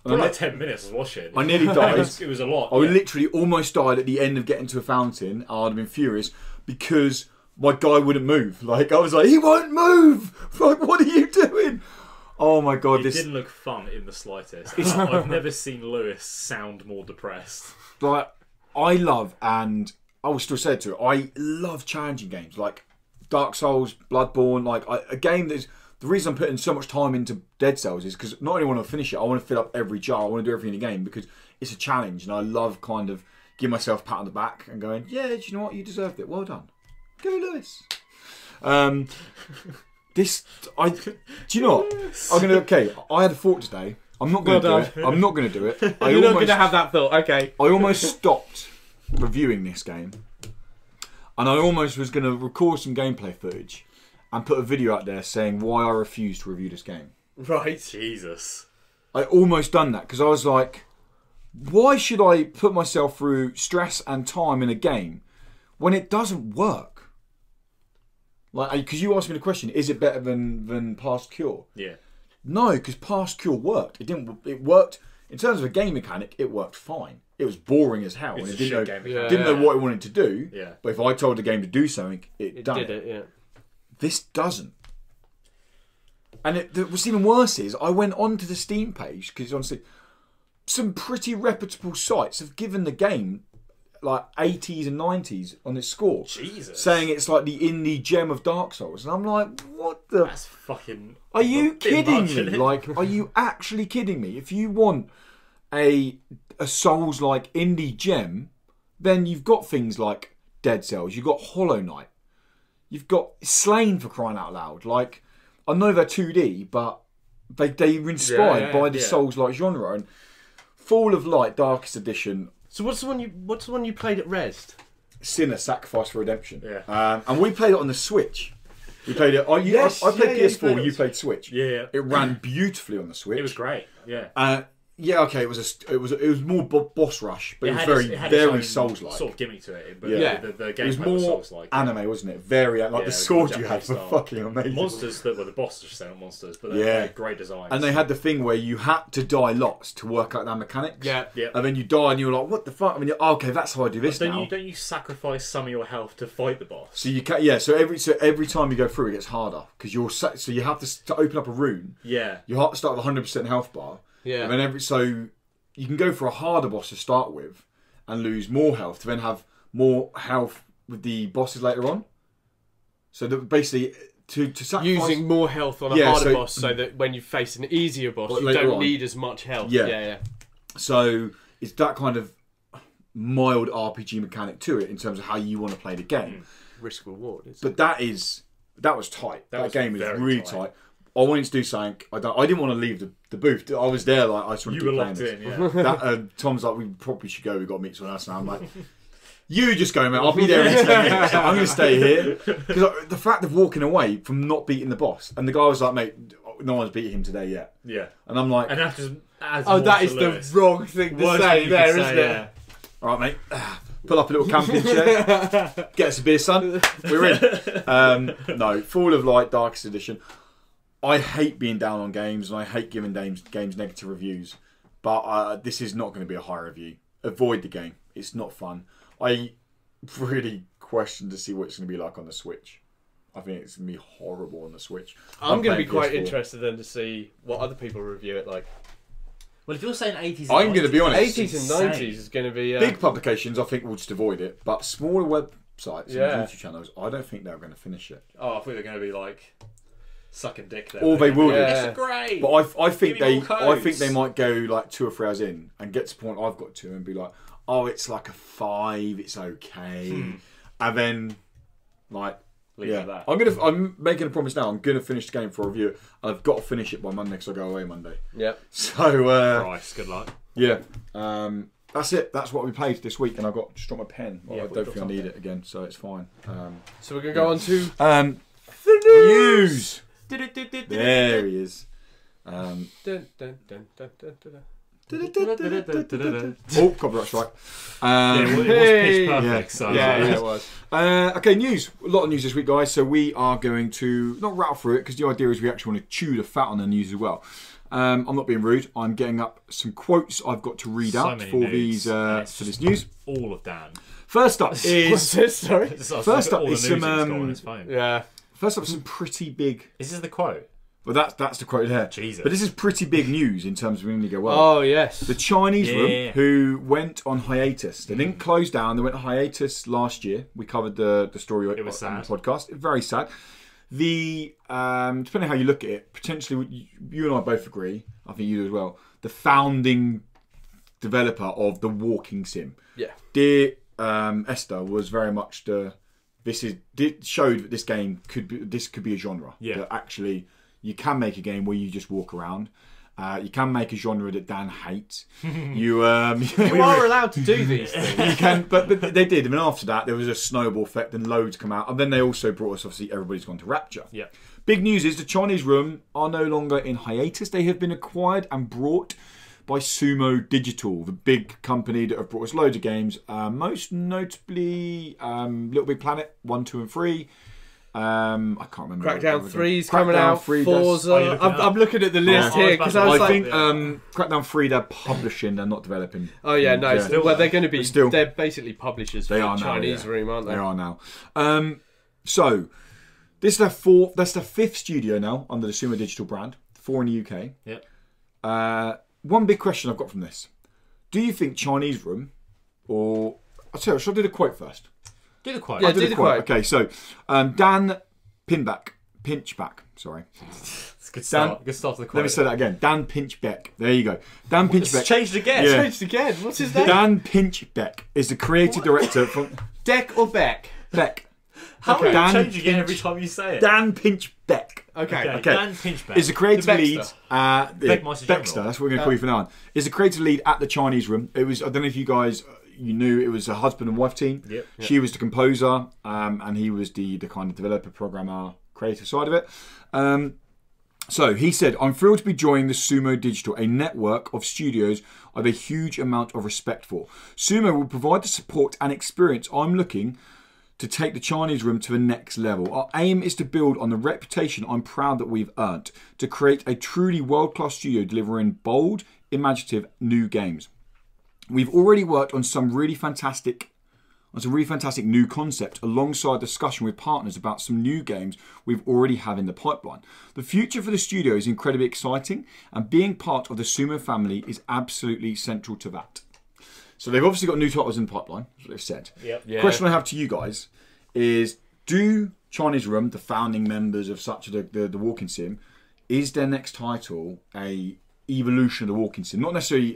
10 minutes. I was watching. I nearly died. It was a lot. I literally almost died at the end of getting to a fountain. I'd have been furious because my guy wouldn't move. Like, I was like, he won't move. Like, what are you doing? Oh my god, It didn't look fun in the slightest. I've never seen Lewis sound more depressed. Like, I love, and I will still say it to it, I love challenging games like Dark Souls, Bloodborne. Like a game that's, the reason I'm putting so much time into Dead Cells is because not only want to finish it, I want to fill up every jar. I want to do everything in the game because it's a challenge, and I love kind of giving myself a pat on the back and going, yeah, do you know what? You deserved it. Well done. Go Lewis. Do you know what? I had a thought today. I'm not going to do it. I'm not going to do it. You're not going to have that thought. Okay. I almost stopped reviewing this game, and I almost was going to record some gameplay footage and put a video out there saying why I refuse to review this game. Right. Jesus. I almost done that because I was like, why should I put myself through stress and time in a game when it doesn't work? Like, because you asked me the question, is it better than Past Cure? Yeah. No, because Past Cure worked. It worked in terms of a game mechanic. It worked fine. It was boring as hell, and it didn't know what it wanted to do. Yeah. But if I told the game to do something, it did it. Yeah. This doesn't. And what's even worse is I went onto the Steam page because honestly, some pretty reputable sites have given the game like 80s and 90s on its score. Jesus. Saying it's like the indie gem of Dark Souls. And I'm like, what the... That's fucking... Are you kidding me? Like, are you actually kidding me? If you want a Souls-like indie gem, then you've got things like Dead Cells. You've got Hollow Knight. You've got Slain, for crying out loud. Like, I know they're 2D, but they were inspired by the Souls-like genre. And Fall of Light, Darkest Edition... So what's the one you played at Rest? Sinner, Sacrifice for Redemption. Yeah. And we played it on the Switch. We played it. I played PS4. You played Switch. Yeah. It ran beautifully on the Switch. It was great. Yeah. Yeah, okay. It was more boss rush, but it was had very its own Souls-like. sort of gimmick to it. But the It was gameplay was more Souls-like. anime, wasn't it? Very like the sword you had were fucking amazing. Monsters that were the bosses, just not monsters, but they had great designs. And they had the thing where you had to die lots to work out their mechanics. Yeah. And then you die and you're like, what the fuck? I mean, okay, that's how I do this now. Don't you sacrifice some of your health to fight the boss? So you can, so every time you go through, it gets harder because so you have to open up a rune. Yeah. You have to start with 100% health bar. Yeah. And then so you can go for a harder boss to start with and lose more health to then have more health with the bosses later on. So that basically to sacrifice... Using more health on a harder boss so that when you face an easier boss, you don't need as much health. Yeah. So it's that kind of mild RPG mechanic to it in terms of how you want to play the game. Risk reward. But that was tight. That game was really tight. I wanted to do something. I didn't want to leave the booth. I was there like I just wanted to keep playing this. Tom's like, we probably should go. We've got to meet someone else now. I'm like, you just go, mate. I'll be there in 10 minutes. I'm going to stay here because the fact of walking away from not beating the boss, and the guy was like, mate, no one's beaten him today yet. Yeah. And I'm like, and after that is the wrong thing to say there, isn't it? All right, mate. Pull up a little camping chair. Get us a beer, son. We're in. No, Fall of Light Darkest Edition. I hate being down on games and I hate giving games negative reviews, but this is not going to be a high review. Avoid the game. It's not fun. I really question to see what it's going to be like on the Switch. I think it's going to be horrible on the Switch. I'm going to be quite interested then to see what other people review it like. Well, if you're saying 80s and 90s... I'm going to be honest. 80s and 90s is going to be... Big publications, I think, will just avoid it. But smaller websites and YouTube channels, I don't think they're going to finish it. Oh, I thought they're going to be like... sucking dick there. Or they will do. This is great. But I think they might go like 2 or 3 hours in and get to the point I've got to and be like, oh, it's like a 5, it's okay. And then like leave it at that. I'm making a promise now. I'm gonna finish the game for a review. And I've got to finish it by Monday because I go away Monday. Yep. So Christ, good luck. Yeah. That's it. That's what we played this week, and I got just dropped my pen. Well, I don't think I need it again, so it's fine. So we're gonna go on to the news. There he is. Oh, copyright strike. It was pitch perfect. So it was. Okay, news. A lot of news this week, guys. So we are going to not rattle through it because the idea is we actually want to chew the fat on the news as well. I'm not being rude. I'm getting up some quotes I've got to read out for these for this news. All of Dan. First up is what's this? Sorry. First up is some yeah. First up, some pretty big. Is this the quote? Well, that's the quote there. Jesus. But this is pretty big news in terms of Indigo World. Oh, yes. The Chinese room, who went on hiatus. They didn't close down. They went on hiatus last year. We covered the story on the podcast. Very sad. The depending how you look at it, potentially you and I both agree. I think you do as well. The founding developer of the walking sim. Yeah. Dear Esther was very much showed that this game could be a genre. Yeah. That actually you can make a game where you just walk around. You can make a genre that Dan hates. You are allowed to do these things. You can, but they did. I mean, after that, there was a snowball effect, and loads come out. And then they also brought us, obviously, Everybody's Gone to Rapture. Yeah. Big news is the Chinese room are no longer in hiatus. They have been acquired and brought by Sumo Digital, the big company that have brought us loads of games. Most notably, Little Big Planet 1, 2, and 3. I can't remember. Crackdown 3's coming out. Forza. I'm looking at the list here because I think Crackdown 3 they're publishing, they're not developing. Oh yeah, no. They're going to be. They're basically publishers for the Chinese room, aren't they? They are now. So this is their fourth. That's their 5th studio now under the Sumo Digital brand. 4 in the UK. Yep. One big question I've got from this: do you think Chinese room, or I'll tell you, should I do the quote first? Do the quote. Yeah, do the quote. Okay, so Dan Pinchback. Sorry. It's a good start. Good start to the quote. Let me say that again. Dan Pinchbeck. There you go. Dan Pinchbeck. It's changed again. Yeah. Changed again. What's his name? Dan Pinchbeck is the creative director from Deck or Beck? Beck. How are you changing it every time you say it? Dan Pinchbeck. Okay. Dan Pinchbeck. Is the creative lead. Beckster. That's what we're going to call you for now on. Is the creative lead at the Chinese room. It was. I don't know if you guys. You knew it was a husband and wife team. Yep. She was the composer, and he was the kind of developer, programmer, creative side of it. So he said, I'm thrilled to be joining the Sumo Digital, a network of studios I have a huge amount of respect for. Sumo will provide the support and experience I'm looking to take the Chinese room to the next level. Our aim is to build on the reputation I'm proud that we've earned, to create a truly world-class studio delivering bold, imaginative new games. We've already worked on some really fantastic new concept alongside discussion with partners about some new games we've already have in the pipeline. The future for the studio is incredibly exciting, and being part of the Sumo family is absolutely central to that. So they've obviously got new titles in the pipeline, that's what they've said. Yep. Yeah. Question I have to you guys is, do Chinese Room, the founding members of such the walking sim, is their next title a evolution of the walking sim? Not necessarily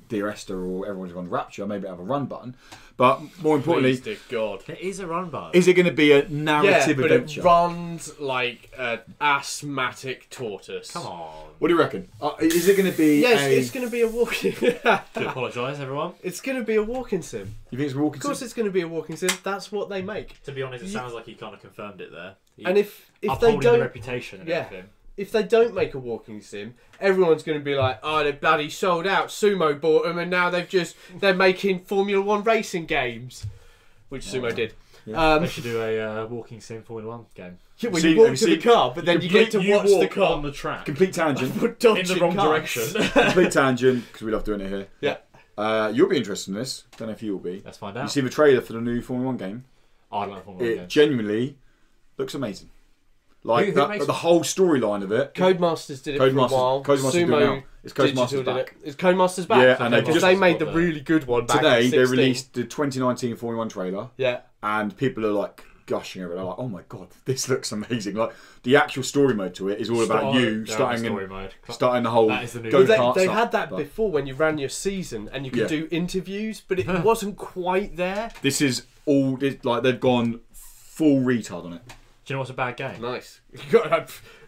Dear Esther or Everyone's Gone Rapture, maybe have a run button, but more importantly, Please, dear God. There is a run button. is it going to be a narrative but adventure? it runs like an asthmatic tortoise. Come on. What do you reckon? Is it going to be Yes, a... it's going to be a walking. Do apologise, everyone. It's going to be a walking sim. You think it's a walking Of course, sim? it's going to be a walking sim. That's what they make. To be honest, it sounds like he kind of confirmed it there. And if they upholding don't, the reputation and everything. if they don't make a walking sim, everyone's going to be like, "Oh, they bloody sold out. Sumo bought them, and now they're making Formula One racing games," which Sumo did. Yeah. They should do a walking sim Formula 1 game. Yeah, when See- you walk have to you the seen- car, but then you get to watch the walk car on the track. Complete tangent. for In dodging the wrong cars. direction. Complete tangent, because we love doing it here. Yeah. You'll be interested in this. Don't know if you will be. Let's find You out. see the trailer for the new Formula 1 game? I don't like Formula 1 It games. genuinely looks amazing. Like Who that, makes the whole storyline of it. Codemasters did it for a while. Codemasters do it Sumo now. It's Codemasters Digital did back. it. Is Codemasters back? Yeah, and they because just- they made the got really good one back Today in they 16. released the 2019 Formula 1 trailer, Yeah. and people are like gushing over it. They're like, "Oh my god, this looks amazing!" Like the actual story mode to it is all about you starting story mode. starting the whole That is the new go one. kart. They had that before when you ran your season and you could Yeah. do interviews, but it wasn't quite there. This is all like they've gone full retard on it. Do you know what's a bad game? Nice.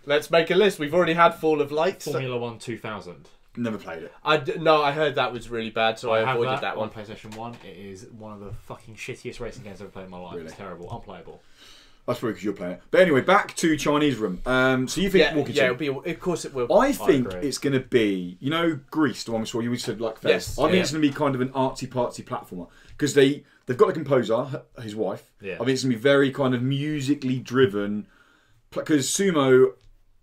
Let's make a list. We've already had Fall of Light. Formula 1 2000. Never played it. No, I heard that was really bad, so I have avoided that on one. PlayStation 1. It is one of the fucking shittiest racing games I've ever played in my life. Really? It's terrible. Unplayable. That's probably because you're playing it. But anyway, back to Chinese Room. So you think walking sim? it'll be. Of course, it will. I think agree. it's going to be, you know, Greece, the one we saw. You said like Fez. Yes, I think it's going to be kind of an artsy-partsy platformer because they've got a composer, his wife. Yeah. I think it's going to be very kind of musically driven because Sumo,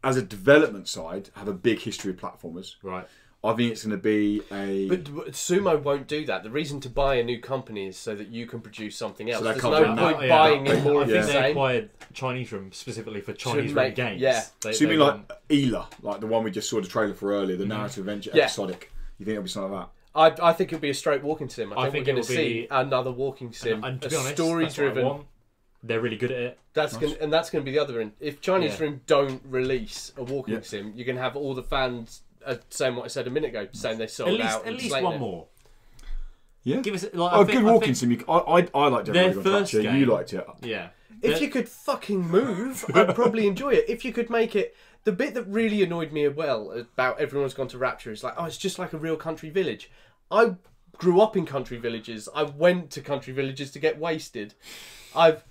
as a development side, have a big history of platformers. Right. I think it's going to be a. But Sumo won't do that. The reason to buy a new company is so that you can produce something else. So that There's comes no out point now. buying I in more of think the they same. acquired Chinese Room specifically for Chinese Room make- games. yeah. So you mean like Ela, like the one we just saw the trailer for earlier, the narrative adventure Yeah. episodic? You think it'll be something like that? I think it'll be a straight walking sim. I think we're going to it'll see be- another walking sim, And to a be honest, story that's what I driven. want. They're really good at it. That's Nice. gonna, and that's going to be the other end. If Chinese Yeah. Room don't release a walking Yeah. sim, you're going to have all the fans saying what I said a minute ago, saying they sold out. At and least slating one it. more. Yeah. Give us like Oh, I think- good I walking think- sim. I liked it. Their first You game- liked it. Yeah. If They're- you could fucking move, I'd probably enjoy it. If you could make it. The bit that really annoyed me about Everyone's Gone to Rapture is like, oh, it's just like a real country village. I grew up in country villages. I went to country villages to get wasted. I've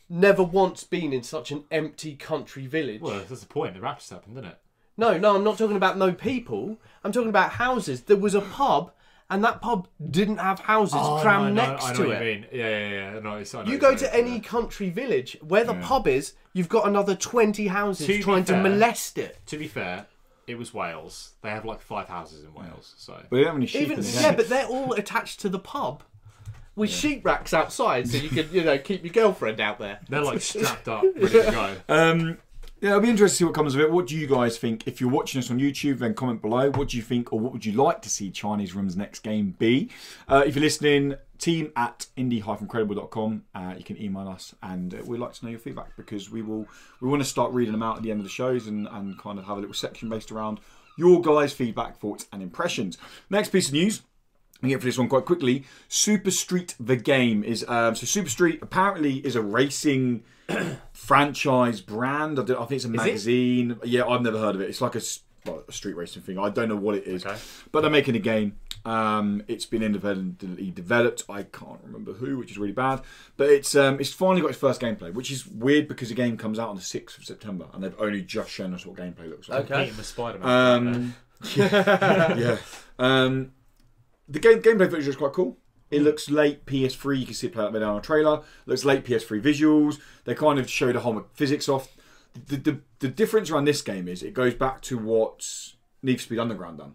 never once been in such an empty country village. Well, that's the point. The Raptors happened, didn't it? No, I'm not talking about no people. I'm talking about houses. There was a pub, and that pub didn't have houses crammed next I know to what it. you mean. Yeah. No, I know You what go mean, to any country village where the pub is, you've got another 20 houses To be trying to fair- molest it. To be fair, it was Wales. They have like 5 houses in Wales. So But they don't have any sheep Even in it. yeah, but they're all attached to the pub with sheep racks outside, so you can keep your girlfriend out there. they're like strapped up, ready to go. Yeah, it'll be interesting to see what comes of it. What do you guys think? If you're watching us on YouTube, then comment below. What do you think, or what would you like to see Chinese Room's next game be? If you're listening, team@indie-credible.com. You can email us, and we'd like to know your feedback because we want to start reading them out at the end of the shows and kind of have a little section based around your guys' feedback, thoughts, and impressions. Next piece of news. We get for this one quite quickly. Super Street the game is so Super Street apparently is a racing franchise brand. I think it's a magazine. Yeah, I've never heard of it. It's like a street racing thing. I don't know what it is, Okay. but they're making a game. It's been independently developed. I can't remember who, which is really bad. But it's finally got its first gameplay, which is weird because the game comes out on the 6th of September, and they've only just shown us what gameplay looks like. Okay. Beating the Spider-Man. Yeah. The gameplay footage is quite cool. It looks late PS3. You can see it play out there on a trailer. It looks late PS3 visuals. They kind of show the whole physics off. The difference around this game is it goes back to what Need for Speed Underground done.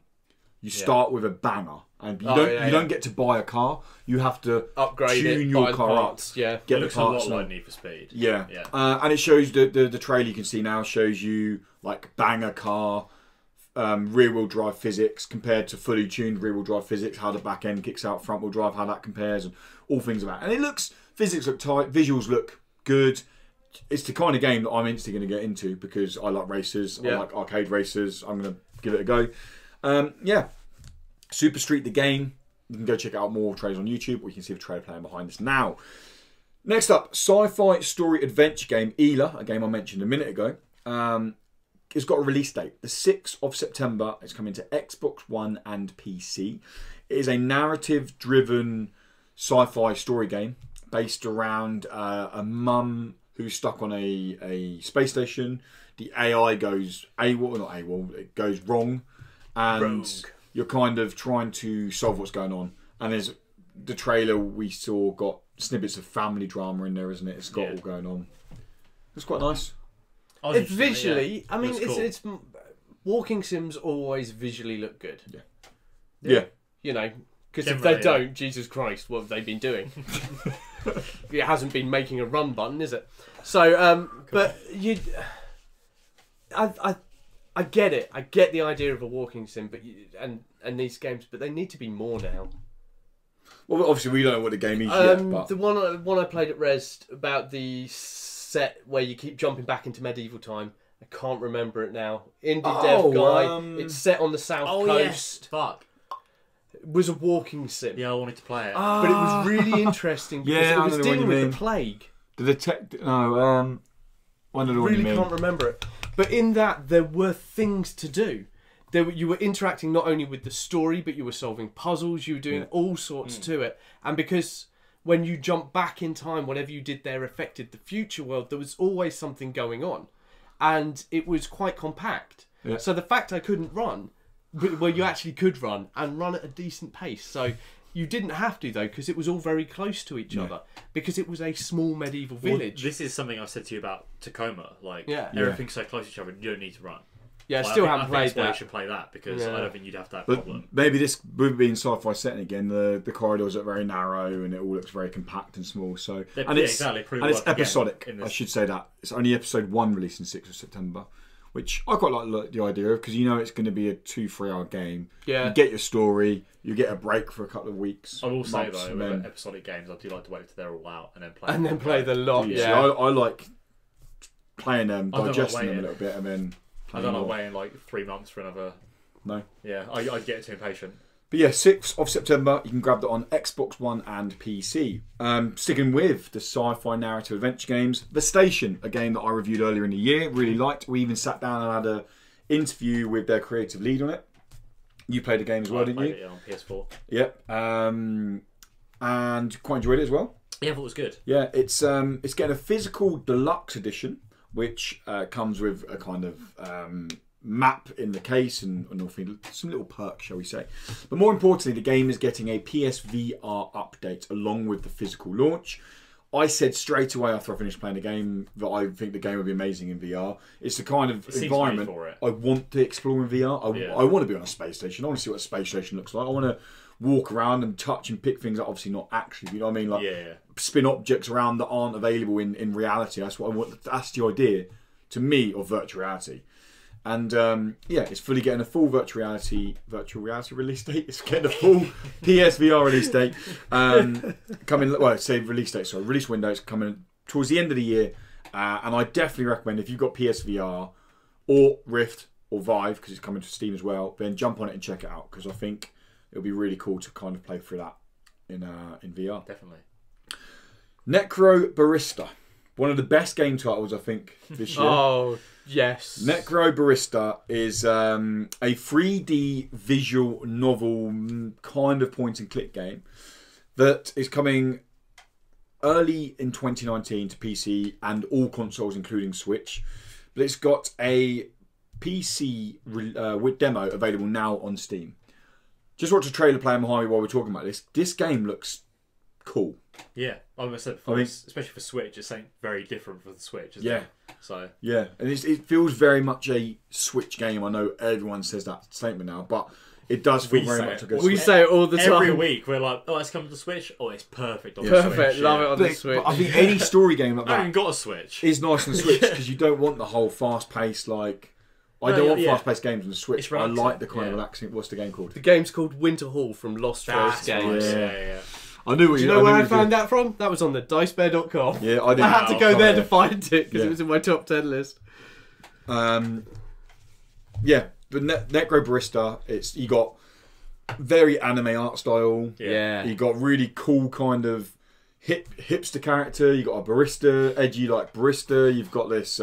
You start with a banger, and you don't get to buy a car. You have to upgrade tune it, your buy car parts, up. Yeah, Get it looks the parts a lot like Need for Speed. Yeah. And it shows the trailer you can see now shows you like banger car, rear wheel drive physics compared to fully tuned rear wheel drive physics. How the back end kicks out front wheel drive, how that compares, and all things like that. And physics look tight, visuals look good. It's the kind of game that I'm instantly going to get into because I like racers. I like arcade racers. I'm going to give it a go. Super Street the game. You can go check out more trailers on YouTube, or you can see the trailer playing behind us now. Next up, sci-fi story adventure game Ela, a game I mentioned a minute ago. It's got a release date, the 6th of September. It's coming to Xbox One and PC. It is a narrative-driven sci-fi story game based around a mum who's stuck on a space station. The AI goes AWOL, not AWOL, it goes wrong. And Rogue. You're kind of trying to solve what's going on. And there's the trailer we saw got snippets of family drama in there, isn't it? It's got all going on. It's quite nice. It's visually, I mean, cool. it's walking sims always visually look good. Yeah. You know, because if they don't, Jesus Christ, what have they been doing? It hasn't been making a run button, is it? So, but I get it. I get the idea of a walking sim, but and these games, but they need to be more now. Well, obviously we don't know what the game is yet. But The one I played at Res about the set where you keep jumping back into medieval time. I can't remember it now. Indie dev guy. It's set on the south coast. Yes. Fuck. It was a walking sim. Yeah, I wanted to play it. But it was really interesting because it was dealing with the plague. The detective. No. I don't know what you mean. Can't remember it. But in that, there were things to do. You were interacting not only with the story, but you were solving puzzles. You were doing all sorts to it. And because when you jump back in time, whatever you did there affected the future world, there was always something going on. And it was quite compact. Yeah. So the fact I couldn't run, well, you actually could run and run at a decent pace. So you didn't have to, though, because it was all very close to each other. Because it was a small medieval village. This is something I've said to you about Tacoma. Like, everything's so close to each other, you don't need to run. Yeah, I haven't played that. I should play that because I don't think you'd have that problem. Maybe this would be in sci-fi setting again. The corridors are very narrow and it all looks very compact and small. So it's episodic. I should say that it's only episode 1 released on 6th of September, which I quite like the idea of because you know it's going to be a 2-3 hour game. Yeah, you get your story, you get a break for a couple of weeks. I will say though, with episodic games, I do like to wait until they're all out and then play. And then play the lot. Yeah, I like playing them, digesting them a little bit, and then. I don't know, waiting like 3 months for another. No. Yeah, I'd get too impatient. But yeah, 6th of September, you can grab that on Xbox One and PC. Sticking with the sci-fi narrative adventure games, The Station, a game that I reviewed earlier in the year, really liked. We even sat down and had an interview with their creative lead on it. You played the game as well, didn't you? I played it on PS4. Yep. And quite enjoyed it as well. Yeah, I thought it was good. Yeah, it's getting a physical deluxe edition, which comes with a kind of map in the case and some little perks, shall we say. But more importantly, the game is getting a PSVR update along with the physical launch. I said straight away after I finished playing the game that I think the game would be amazing in VR. It's the kind of environment I want to explore in VR. I want to be on a space station. I want to see what a space station looks like. I want to walk around and touch and pick things up. Obviously not actually, you know what I mean? Like spin objects around that aren't available in reality. That's what I want. That's the idea to me of virtual reality. And it's fully getting a full virtual reality release date. It's getting a full PSVR release date. Release window's coming towards the end of the year. And I definitely recommend if you've got PSVR or Rift or Vive, because it's coming to Steam as well, then jump on it and check it out, because I think it'll be really cool to kind of play through that in VR. Definitely. Necro Barista. one of the best game titles, I think, this year. Oh, yes. Necro Barista is a 3D visual novel kind of point-and-click game that is coming early in 2019 to PC and all consoles, including Switch. But it's got a PC with demo available now on Steam. Just watch a trailer playing behind me while we're talking about this. This game looks cool. Yeah, like I said before, especially for Switch, it's something very different for the Switch, isn't it? So yeah, and it feels very much a Switch game. I know everyone says that statement now, but it does feel very much like a Switch. We say it all the time. Every week we're like, oh, it's coming to the Switch. Oh, it's perfect on the Switch. Perfect, love it on the Switch. But I think any story game like I haven't that got a Switch. is nice on the Switch because you don't want the whole fast-paced, like... I don't want fast-paced games on the Switch. I like the kind of relaxing... What's the game called? The game's called Winter Hall from Lost Trails Games. Yeah. I knew what Do you know where I found that from? That was on the dicebear.com. Yeah, I didn't. I had to go there to find it because it was in my top 10 list. Yeah, the Necro Barista. You got very anime art style. Yeah. You got really cool kind of hipster character. You got a barista, edgy like barista. You've got this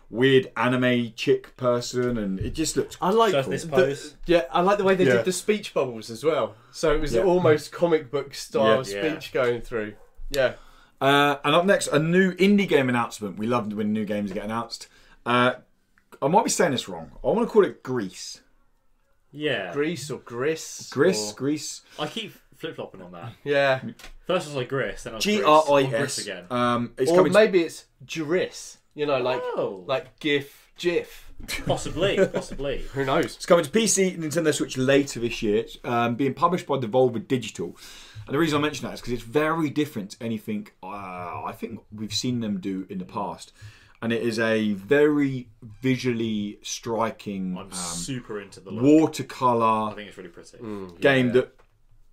weird anime chick person, and it just looks. I like this pose. I like the way they did the speech bubbles as well. So it was almost comic book style speech going through. Yeah. And up next, a new indie game announcement. We love when new games get announced. I might be saying this wrong. I want to call it Grease. Yeah. Grease or Gris? Grease. I keep flip-flopping on that. Yeah. First I was like Gris, then I was G-R-I-S. again. Or maybe it's Juris. You know, like GIF. Possibly. Who knows? It's coming to PC, Nintendo Switch later this year. It's being published by Devolver Digital. And the reason I mention that is because it's very different to anything I think we've seen them do in the past. And it is a very visually striking I'm super into the look. watercolour I think it's really pretty. game that...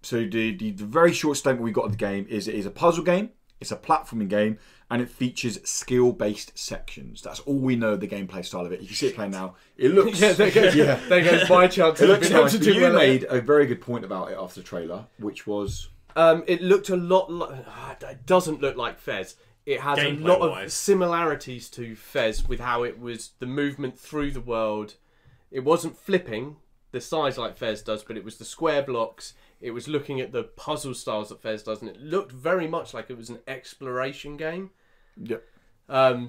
So the very short statement we got of the game is it is a puzzle game, it's a platforming game, and it features skill-based sections. That's all we know of the gameplay style of it. You can see it playing now. It looks... there goes my chance. It looks nice. But you made a very good point about it after the trailer, which was... it looked a lot like... It doesn't look like Fez. It has a lot of similarities to Fez with how it was the movement through the world. It wasn't flipping the size like Fez does, but it was the square blocks. It was looking at the puzzle styles that Fez does, and it looked very much like it was an exploration game. Yep.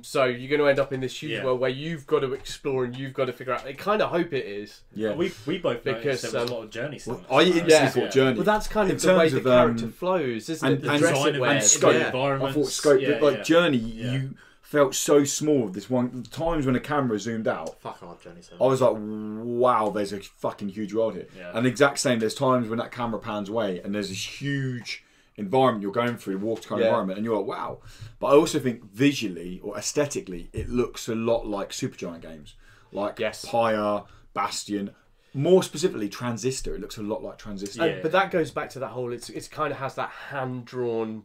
So you're going to end up in this huge world where you've got to explore and you've got to figure out. I kind of hope it is. Yeah. We both noticed there was a lot of journey stuff. I instantly thought journey. Well, that's kind of the way the character flows, isn't it? The dress it wears. Scope. I thought scope, but journey, you felt so small. This one times when the camera zoomed out. Fuck hard journey. I was like, wow, there's a fucking huge world here. Yeah. And the exact same. There's times when that camera pans away and there's this huge environment you're going through, watercolor environment, and you're like, wow. But I also think visually or aesthetically, it looks a lot like Supergiant games, like Pyre, Bastion. More specifically, Transistor. It looks a lot like Transistor. But that goes back to that whole. It's kind of has that hand drawn,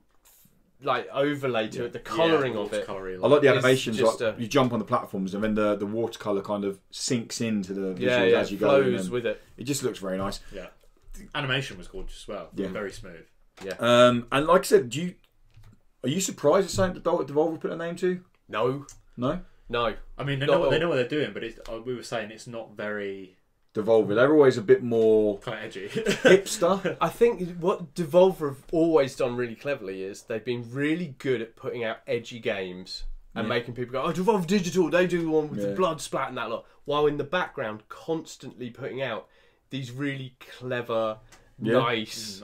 like overlay to it. The colouring of it. I like the animations. Like, you jump on the platforms and then the watercolor kind of sinks into the visuals as you go. Flows with it. It just looks very nice. Yeah. Animation was gorgeous as well. Yeah. Very smooth. Yeah. And like I said, are you surprised it's something that Devolver put a name to? No. No? No. I mean, they know what they're doing, but we were saying it's not very... Devolver. They're always a bit more... kind of edgy. hipster. I think what Devolver have always done really cleverly is they've been really good at putting out edgy games and making people go, oh, Devolver Digital, they do the one with the blood splat and that lot. While in the background, constantly putting out these really clever... nice,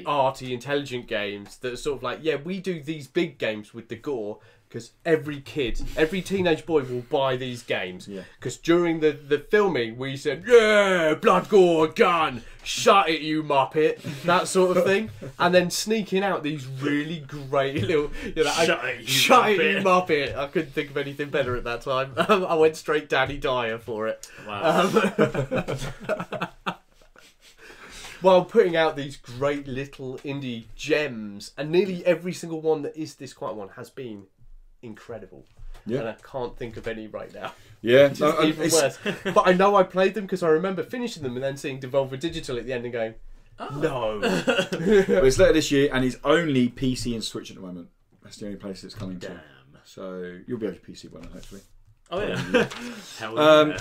arty, intelligent games that are sort of like, we do these big games with the gore because every teenage boy will buy these games. Because during the filming, we said, blood, gore, gun, shut it, you muppet, that sort of thing. And then sneaking out these really great little, shut it, you muppet. I couldn't think of anything better at that time. I went straight Danny Dyer for it. Wow. While putting out these great little indie gems, and nearly every single one that is this quiet one has been incredible. Yeah. And I can't think of any right now. Yeah, no, even worse. But I know I played them because I remember finishing them and then seeing Devolver Digital at the end and going, no. But it's later this year, and it's only PC and Switch at the moment. That's the only place it's coming to. So you'll be able to PC by now, hopefully. Oh yeah. Hell yeah.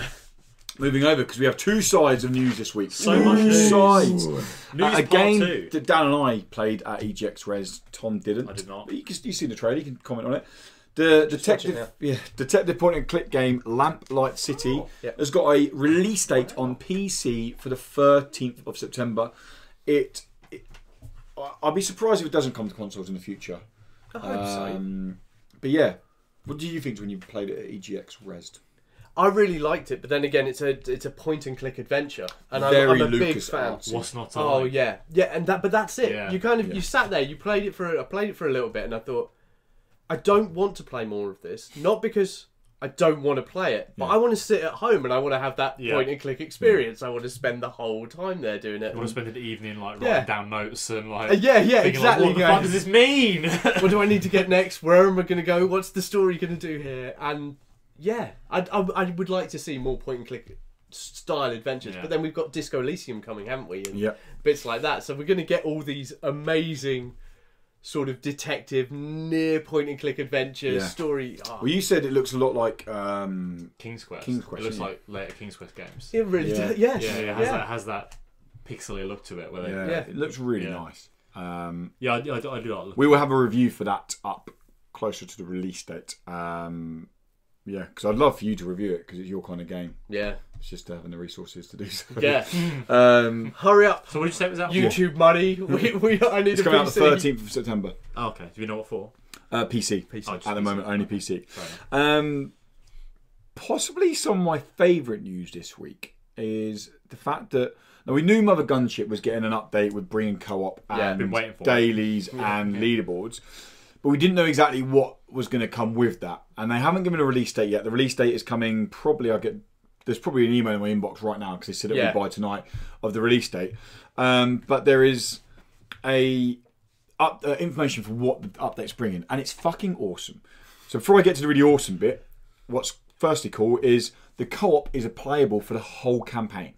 Moving over, because we have two sides of news this week. So much news. Sides. News A game part 2. that Dan and I played at EGX Res. Tom didn't. I did not. But you've seen the trailer. You can comment on it. The detective point and click game Lamplight City has got a release date on PC for the 13th of September. I'd be surprised if it doesn't come to consoles in the future. I hope so. But yeah, what do you think when you played it at EGX Res? I really liked it, but then again, it's a point and click adventure, and I'm a big fan. What's not to Oh like? yeah, but that's it. Yeah. You you sat there, you played it for a little bit, and I thought, I don't want to play more of this. Not because I don't want to play it, but I want to sit at home and I want to have that point and click experience. I want to spend the whole time there doing it. You want to spend the evening like writing down notes and like exactly. Like, what the fuck does this mean? What do I need to get next? Where am I going to go? What's the story going to do here? And yeah, I would like to see more point and click style adventures, but then we've got Disco Elysium coming, haven't we? And bits like that. So we're going to get all these amazing sort of detective near point and click adventure story. Oh. Well, you said it looks a lot like King's Quest. It looks like later King's Quest games. It really does. Yes. It has that pixely look to it. Where it looks really nice. I do like the look. We will have a review for that up closer to the release date. Because I'd love for you to review it because it's your kind of game. Yeah. It's just having the resources to do so. Yeah. Hurry up. So what did you say it was out for? YouTube money. I need it's a coming out PC. the 13th of September. Oh, okay. Do you know what for? PC. Oh, at the moment, only PC. Right. Possibly some of my favourite news this week is the fact that now we knew Mother Gunship was getting an update with bringing co-op and been waiting for dailies and leaderboards. But we didn't know exactly what was going to come with that. And they haven't given a release date yet. The release date is coming probably, there's probably an email in my inbox right now because they said it will be by tonight of the release date. But there is information for what the update's bringing. And it's fucking awesome. So before I get to the really awesome bit, what's firstly cool is the co-op is playable for the whole campaign.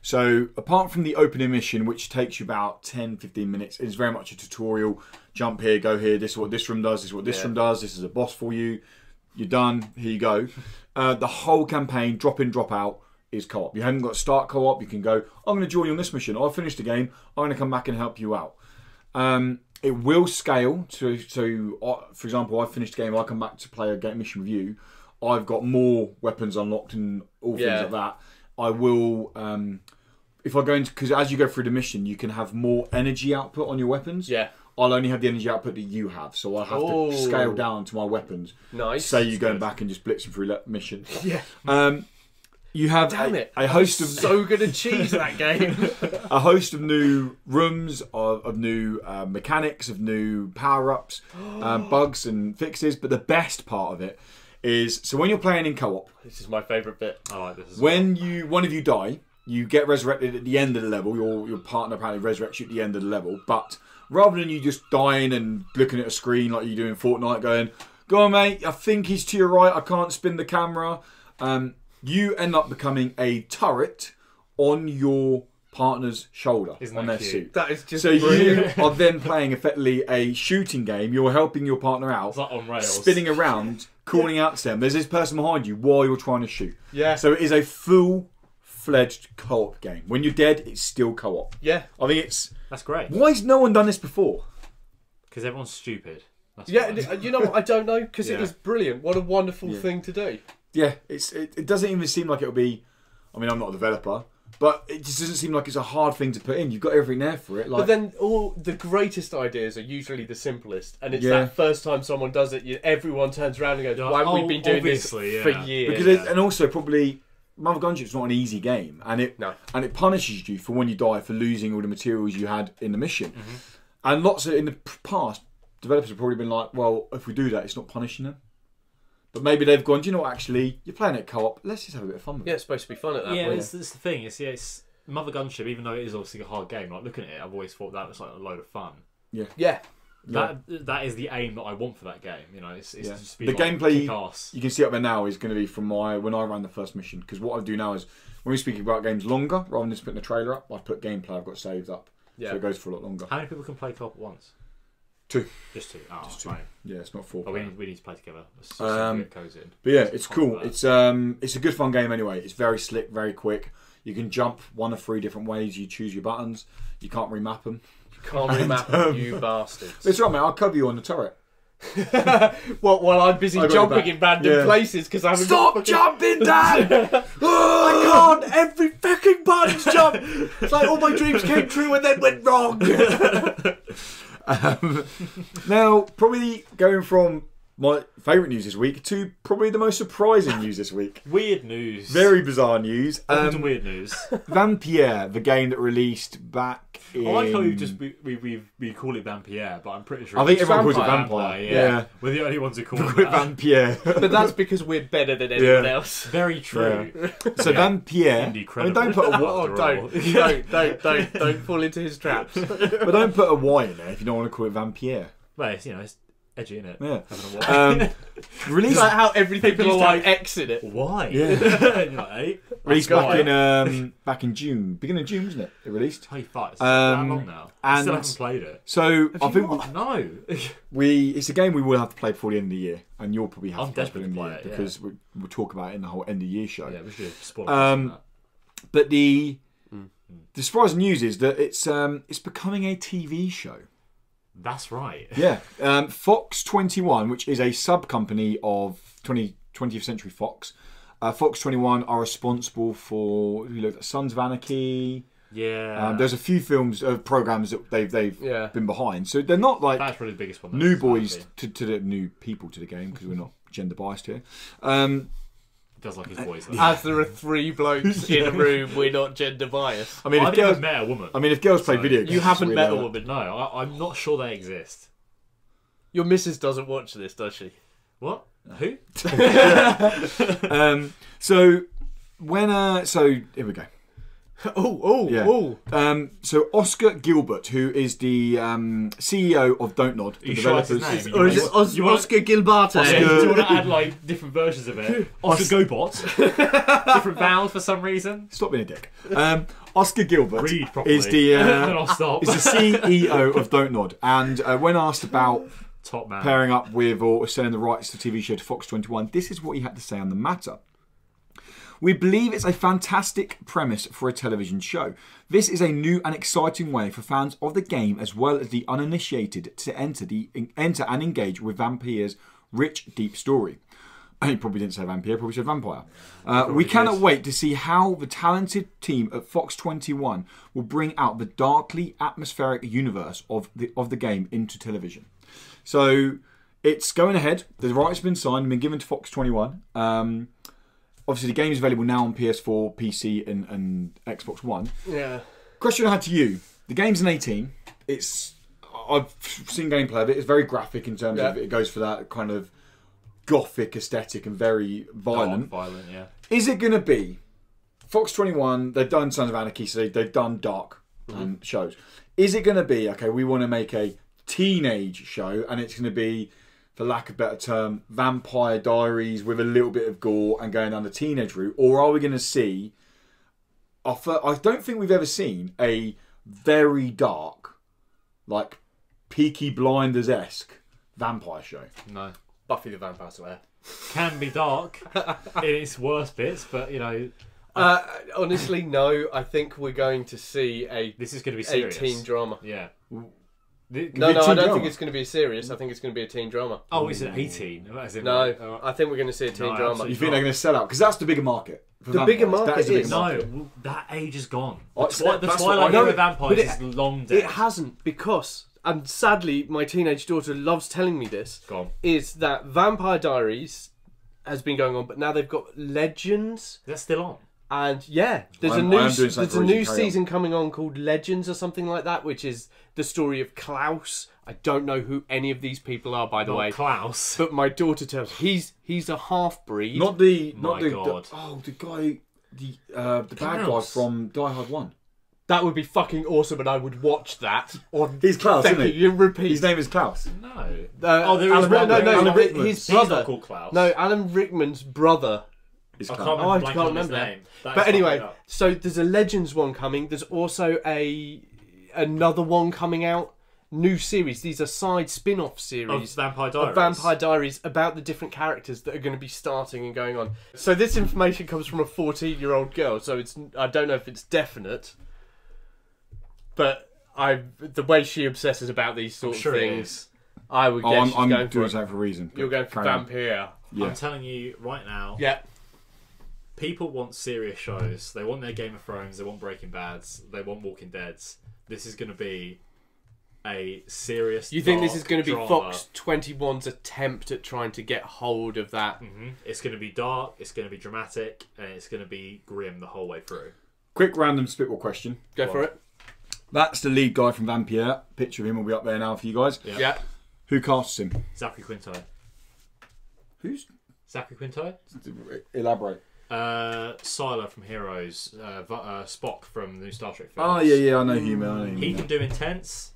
So apart from the opening mission, which takes you about 10-15 minutes, it's very much a tutorial. Jump here, go here, this is what this room does, this is what this room does, this is a boss for you, you're done, here you go. The whole campaign, drop in, drop out, is co-op. You haven't got start co-op, you can go, I'm going to join you on this mission, I'll finish the game, I'm going to come back and help you out. It will scale, so for example, I finished the game, I come back to play a game mission with you, I've got more weapons unlocked and all things like that. I will, if I go into, because as you go through the mission, you can have more energy output on your weapons. Yeah. I'll only have the energy output that you have, so I'll have to scale down to my weapons. Nice. Say you're going back and just blitzing through that mission. Yeah. You have a host of so good at cheese that game. a host of new rooms, of new mechanics, of new power-ups, bugs and fixes. But the best part of it is, so when you're playing in co-op, this is my favourite bit. I like this as when one of you die, you get resurrected at the end of the level. Your partner apparently resurrects you at the end of the level. But rather than you just dying and looking at a screen like you do in Fortnite, going, "Go on, mate, I think he's to your right. I can't spin the camera." You end up becoming a turret on your partner's shoulder. Isn't on that their cute? suit. That is just so brilliant. You are then playing effectively a shooting game. You're helping your partner out, It's like on rails. spinning around, calling out to them. There's this person behind you while you're trying to shoot. Yeah. So it is a full-fledged co-op game. When you're dead, it's still co-op. Yeah. I think it's... That's great. Why has no one done this before? Because everyone's stupid. That's Yeah, why. you know what? I don't know, because it is brilliant. What a wonderful thing to do. Yeah, it doesn't even seem like it'll be... I mean, I'm not a developer, but it just doesn't seem like it's a hard thing to put in. You've got everything there for it. Like, But then all the greatest ideas are usually the simplest, and it's that first time someone does it, everyone turns around and goes, "Why haven't we been doing this for years?" Because and also probably Mother Gunship's not an easy game, and it punishes you for when you die for losing all the materials you had in the mission. And lots of in the past, developers have probably been like, "Well, if we do that, it's not punishing them." But maybe they've gone, do you know what, actually, you're playing it co-op, let's just have a bit of fun with it. Yeah, it's supposed to be fun at that point. Yeah, it's the thing. It's Mother Gunship, even though it is obviously a hard game, like looking at it, I've always thought that was like a load of fun. Yeah. That is the aim that I want for that game. You know, it's just be the like gameplay kick-ass. you can see up there now is going to be from when I ran the first mission. Because what I do now is, when we're speaking about games longer, rather than just putting a trailer up, I put gameplay I've got saved up. Yeah. So it goes for a lot longer. How many people can play co-op at once? 2. Just 2. Oh, Just 2. fine. Yeah, it's not 4. But we need to play together. As soon as we get codes in. But yeah, it's cool. It's a good fun game anyway. It's very slick, very quick. You can jump 1 of 3 different ways. You choose your buttons. You can't remap them. Can't remap them, you bastards. It's right, mate. I'll cover you on the turret. While I'm busy jumping in random places because I haven't. Stop jumping, Dad! I can't. Every fucking button's jump. It's like all my dreams came true and then went wrong. Now, probably going from my favourite news this week to probably the most surprising news this week. Weird news. Very bizarre news. Weird news. Vampire, the game that released back in... I like how we call it Vampire, but I'm pretty sure I think it's everyone calls it Vampire. Vampire. Yeah. We're the only ones who call it Vampire. But that's because we're better than anyone else. Very true. Yeah. So Vampire... I mean, don't put a... Don't fall into his traps. But don't put a Y in there if you don't want to call it Vampire. Well, it's edgy, innit? Yeah. Released like how everything people are like X in it. Why? Yeah. You're like, hey, released back in June, beginning of June, wasn't it? It released. Holy fuck! It's that long now. I still haven't played it. So I think no. It's a game we will have to play before the end of the year, and you'll probably have to play before the end of the year it, because we'll talk about it in the whole end of year show. Yeah, we should spoil but the surprising news is that it's becoming a TV show. That's right. Yeah. Fox 21, which is a sub-company of 20th Century Fox. Fox 21 are responsible for Sons of Anarchy. Yeah. There's a few programs that they've been behind. So they're not like that's probably the biggest one. New boys to the new people to the game because we're not gender biased here. Does like his voice. As there are 3 blokes in a room, we're not gender biased. I mean, I've never met a woman. I mean, if girls play video games, you haven't met a woman. No, I'm not sure they exist. Your missus doesn't watch this, does she? What? Who? So here we go. So Oscar Gilbert, who is the CEO of Don't Nod, the developers. Or is it Oscar Gilbert? Do you want to add like different versions of it? Oscar GoBot. Different vowels for some reason. Stop being a dick. Oscar Gilbert is the CEO of Don't Nod, and when asked about top man pairing up with or selling the rights to the TV show to Fox 21, this is what he had to say on the matter. We believe it's a fantastic premise for a television show. This is a new and exciting way for fans of the game as well as the uninitiated to enter and engage with Vampire's rich, deep story. He probably didn't say Vampire, probably said Vampire. We cannot wait to see how the talented team at Fox 21 will bring out the darkly atmospheric universe of the game into television. So it's going ahead. The rights have been signed and been given to Fox 21. Obviously, the game is available now on PS4, PC, and Xbox One. Yeah. Question I had to you: the game's an 18. I've seen gameplay of it. It's very graphic in terms of it goes for that kind of gothic aesthetic and very violent. Violent, yeah. Is it going to be Fox 21? They've done Sons of Anarchy, so they've done dark shows. Is it going to be okay? We want to make a teenage show, and it's going to be, for lack of a better term, Vampire Diaries with a little bit of gore and going down the teenage route? Or are we going to see... I don't think we've ever seen a very dark, like Peaky Blinders-esque vampire show. No. Buffy the Vampire Slayer. Can be dark in its worst bits, but, you know... honestly, no. I think we're going to see This is going to be serious. a teen drama. Yeah. No, I don't think it's going to be serious. I think it's going to be a teen drama. Oh, is it 18? No, I think we're going to see a teen drama. You think they're going to sell out? Because that's the bigger market. The bigger market is. No, that age is gone. The Twilight era vampires is long dead. It hasn't, because, and sadly, my teenage daughter loves telling me this, is that Vampire Diaries has been going on, but now they've got Legends. That's still on. And yeah, there's a new season coming on called Legends or something like that, which is the story of Klaus. I don't know who any of these people are, by the way. Klaus. But my daughter tells me he's a half breed. The bad guy from Die Hard 1. That would be fucking awesome, and I would watch that. He's Klaus, isn't he? You repeat. His name is Klaus. No. Alan Rickman. His brother. He's not called Klaus. No, Alan Rickman's brother. I can't remember his name. But anyway, so there's a Legends one coming. There's also another one coming out. new series. These are side spin-off Of series Vampire Diaries. of Vampire Diaries about the different characters that are going to be starting and going on. So this information comes from a 14-year-old girl. So I don't know if it's definite, but the way she obsesses about these sort of things, I would guess she's I'm going doing for that for a reason. You're going for Vampire. Yeah. I'm telling you right now. Yeah. People want serious shows. They want their Game of Thrones. They want Breaking Bads. They want Walking Deads. This is going to be a serious. You think this is going to be drama. Fox 21's attempt at trying to get hold of that? It's going to be dark. It's going to be dramatic, and it's going to be grim the whole way through. Quick random spitball question. Go for it. That's the lead guy from Vampire. Picture of him will be up there now for you guys. Yeah. Who casts him? Zachary Quinto. Who's? Zachary Quinto? Elaborate. Sylar from Heroes. Spock from the new Star Trek film. Oh, yeah, I know who you mean. He can do intense.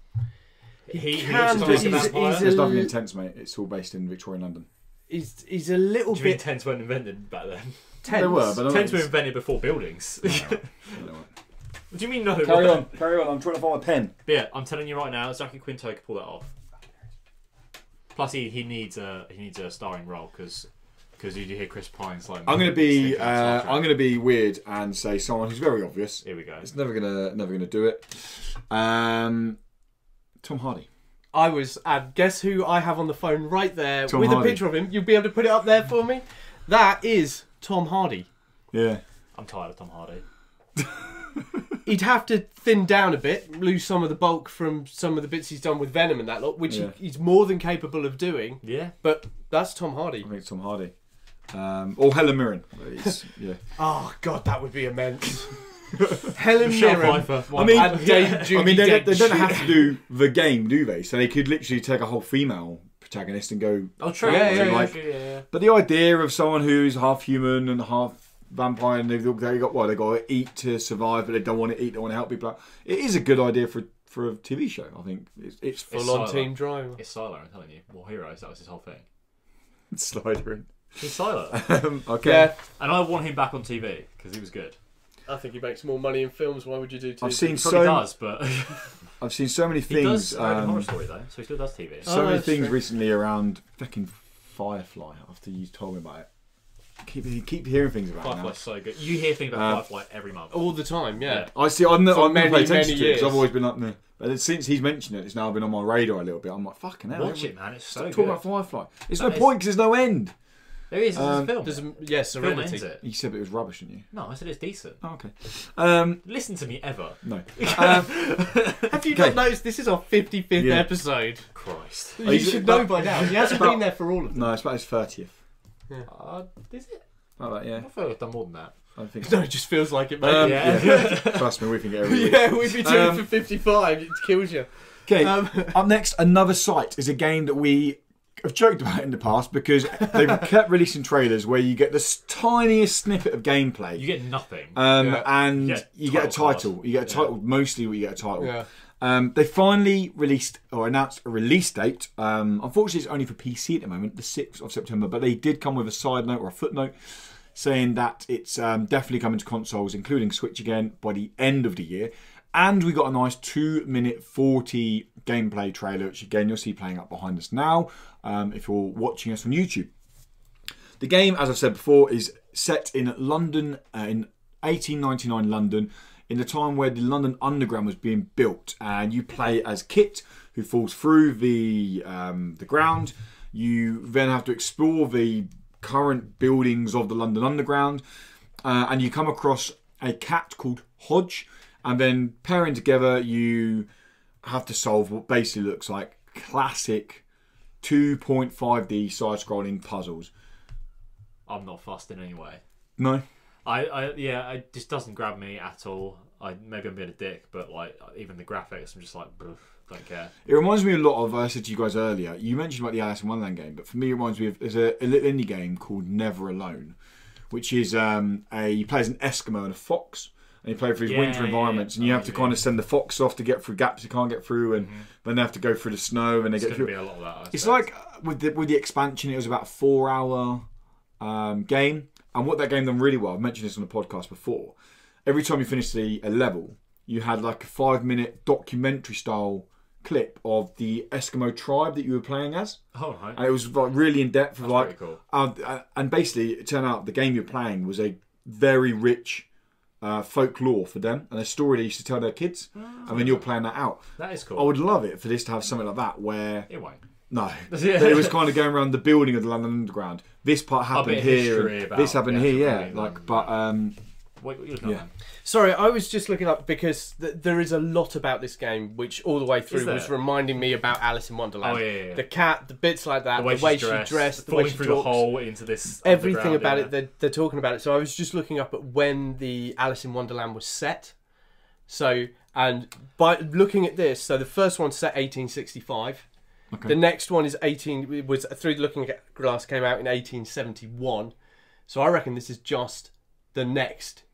He can, looks but like a vampire. There's nothing intense, mate. It's all based in Victorian London. He's a little Do you mean bit tents weren't invented back then? tense. They were, but Tents were invented before buildings. You know what? What do you mean no? Carry on. I'm trying to find a pen. But yeah, I'm telling you right now, Zachary Quinto could pull that off. Plus, he needs a starring role because you do hear Chris Pine's like. I'm gonna be weird and say someone who's very obvious. Here we go. It's never gonna do it. Tom Hardy. Guess who I have on the phone right there Tom with Hardy. a picture of him. You'll be able to put it up there for me. That is Tom Hardy. Yeah. I'm tired of Tom Hardy. He'd have to thin down a bit, lose some of the bulk from some of the bits he's done with Venom and that lot, which he's more than capable of doing. Yeah. But that's Tom Hardy. I think it's Tom Hardy. Or Helen Mirren. Yeah. Oh, God, that would be immense. Helen Michelle Mirren. Pfeiffer. I mean, Judi they don't Dench. have to do the game, do they? So they could literally take a whole female protagonist and go. Oh, true. Yeah. But the idea of someone who's half human and half vampire, and they got to eat to survive, but they don't want to eat. They want to help people out. It is a good idea for a TV show. I think it's Full on Team Driver. It's Sylar, I'm telling you. War Heroes, that was his whole thing. Slider in. He's Sylar. Okay. Yeah. And I want him back on TV because he was good. I think he makes more money in films. Why would you do TV? I've seen He probably does, but I've seen so many he things. does American Horror Story though, so he still does TV. So many that's things true. recently around fucking Firefly. After you told me about it, keep hearing things about it now. Firefly's so good. You hear things about Firefly every month. All the time, yeah. I see. I've never many, paid attention many to it because years. I've always been like, meh. But since he's mentioned it, it's now been on my radar a little bit. I'm like, fucking hell. Watch it, man. It's so Talk good. about Firefly. It's That no is- point because there's no end. There is. It's a film. Yes, Film Serenity. ends it. You said it was rubbish, didn't you? No, I said it's decent. Oh, okay. Listen to me ever. No. Have you not noticed this is our 55th Yeah. episode? Christ. You should know by now. He hasn't been there for all of them. No, it's about his 30th. Is it? Like that, yeah. I feel like I've done more than that. I think No, so. it just feels like it, mate. Yeah. Trust me, we think it every week. Yeah, we've been doing it for 55. It kills you. Okay, up next, Another Sight is a game that we have joked about in the past because they've kept releasing trailers where you get this tiniest snippet of gameplay. You get nothing. And Yeah, you get a title title. You get a title. Mostly, you get a title. Yeah. They finally released or announced a release date. Unfortunately, it's only for PC at the moment, the 6th of September. But they did come with a side note or a footnote saying that it's definitely coming to consoles, including Switch again, by the end of the year. And we got a nice 2-minute 40 gameplay trailer, which again you'll see playing up behind us now if you're watching us on YouTube. The game, as I've said before, is set in London, in 1899 London, in the time where the London Underground was being built. And you play as Kit, who falls through the ground. You then have to explore the current buildings of the London Underground. And you come across a cat called Hodge. And then pairing together, you have to solve what basically looks like classic 2.5D side-scrolling puzzles. I'm not fussed in any way. No? It just doesn't grab me at all. Maybe I'm being a dick, but like even the graphics, I'm just like, don't care. It reminds me a lot of, I said to you guys earlier, you mentioned about the Alice in Wonderland game, but for me it reminds me of, there's a little indie game called Never Alone, which is you play as an Eskimo and a fox. And you play through these winter environments, and you have to kind of send the fox off to get through gaps you can't get through, and then they have to go through the snow, and they get through. Be a lot of that, it's like with the expansion, it was about a 4-hour game, and what that game done really well. I've mentioned this on the podcast before. Every time you finished a level, you had like a 5-minute documentary style clip of the Eskimo tribe that you were playing as. Oh, right. And it was like really in depth. That's like, pretty cool. And basically, it turned out the game you're playing was a very rich folklore for them, and a story they used to tell their kids. And then you're playing that out. That is cool. I would love it for this to have something like that where... It won't. No. It was kind of going around the building of the London Underground. This part happened here. This happened here, yeah. Like, but... What you're looking at? Sorry, I was just looking up because there is a lot about this game which all the way through was reminding me about Alice in Wonderland. Oh, yeah. The cat, the bits like that, the way she dressed, the way she through talks, the hole into this. Everything about it, they're talking about it. So I was just looking up at when the Alice in Wonderland was set. So, and by looking at this, so the first one's set 1865. Okay. The next one is Through the Looking Glass came out in 1871. So I reckon this is just the next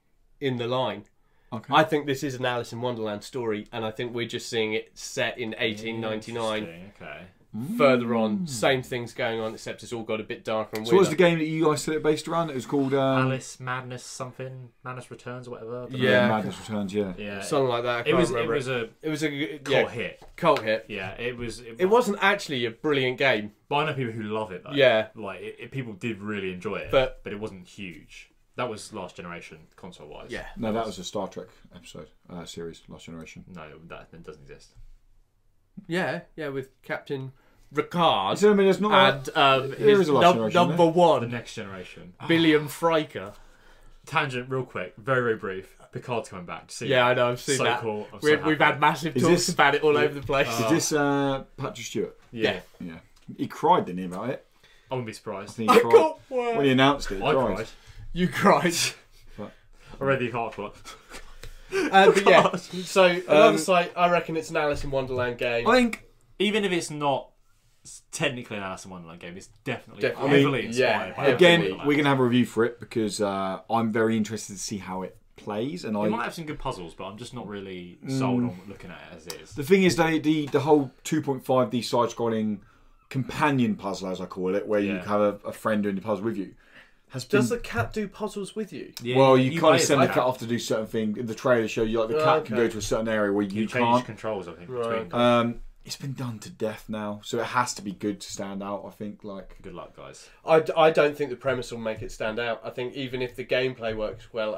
in the line. Okay. I think this is an Alice in Wonderland story, and I think we're just seeing it set in 1899. Okay. Further on, same things going on, except it's all got a bit darker and weirder. So what was the game that you guys said it based around? It was called... Alice Madness something, Madness Returns or whatever. Yeah. Madness Returns, yeah. Something like that. It was a cult hit. Cult hit. Yeah, it was... It wasn't actually a brilliant game. But I know people who love it, though. Yeah. Like, people did really enjoy it, but it wasn't huge. That was Last Generation, console-wise. Yeah. No, that was a Star Trek episode, series, Last Generation. No, that doesn't exist. Yeah, with Captain Ricard. So, I mean, there's not and his number one, the Next Generation. William Friker. Tangent, real quick, very, very brief. Picard's coming back. Yeah, I know, I've seen that. Cool. We've had massive talks about it all over the place. Is this Patrick Stewart? Yeah. He cried, didn't he, about it? I wouldn't be surprised. I cried. When he announced it, I cried. You cried. I read the article. But yeah, so another site, I reckon it's an Alice in Wonderland game. I think, even if it's not technically an Alice in Wonderland game, it's definitely heavily inspired. Yeah, again, we're going to have a review for it because I'm very interested to see how it plays. And it might have some good puzzles, but I'm just not really sold on looking at it as is. The thing is, the whole 2.5D side-scrolling companion puzzle, as I call it, where you have a friend doing the puzzle with you, does the cat do puzzles with you? Yeah, well, you kind of send the cat off to do certain things. In the trailer show you, like the cat can go to a certain area where you can't. Change controls, I think. Between it's been done to death now, so it has to be good to stand out. I think. Good luck, guys. I don't think the premise will make it stand out. I think even if the gameplay works well,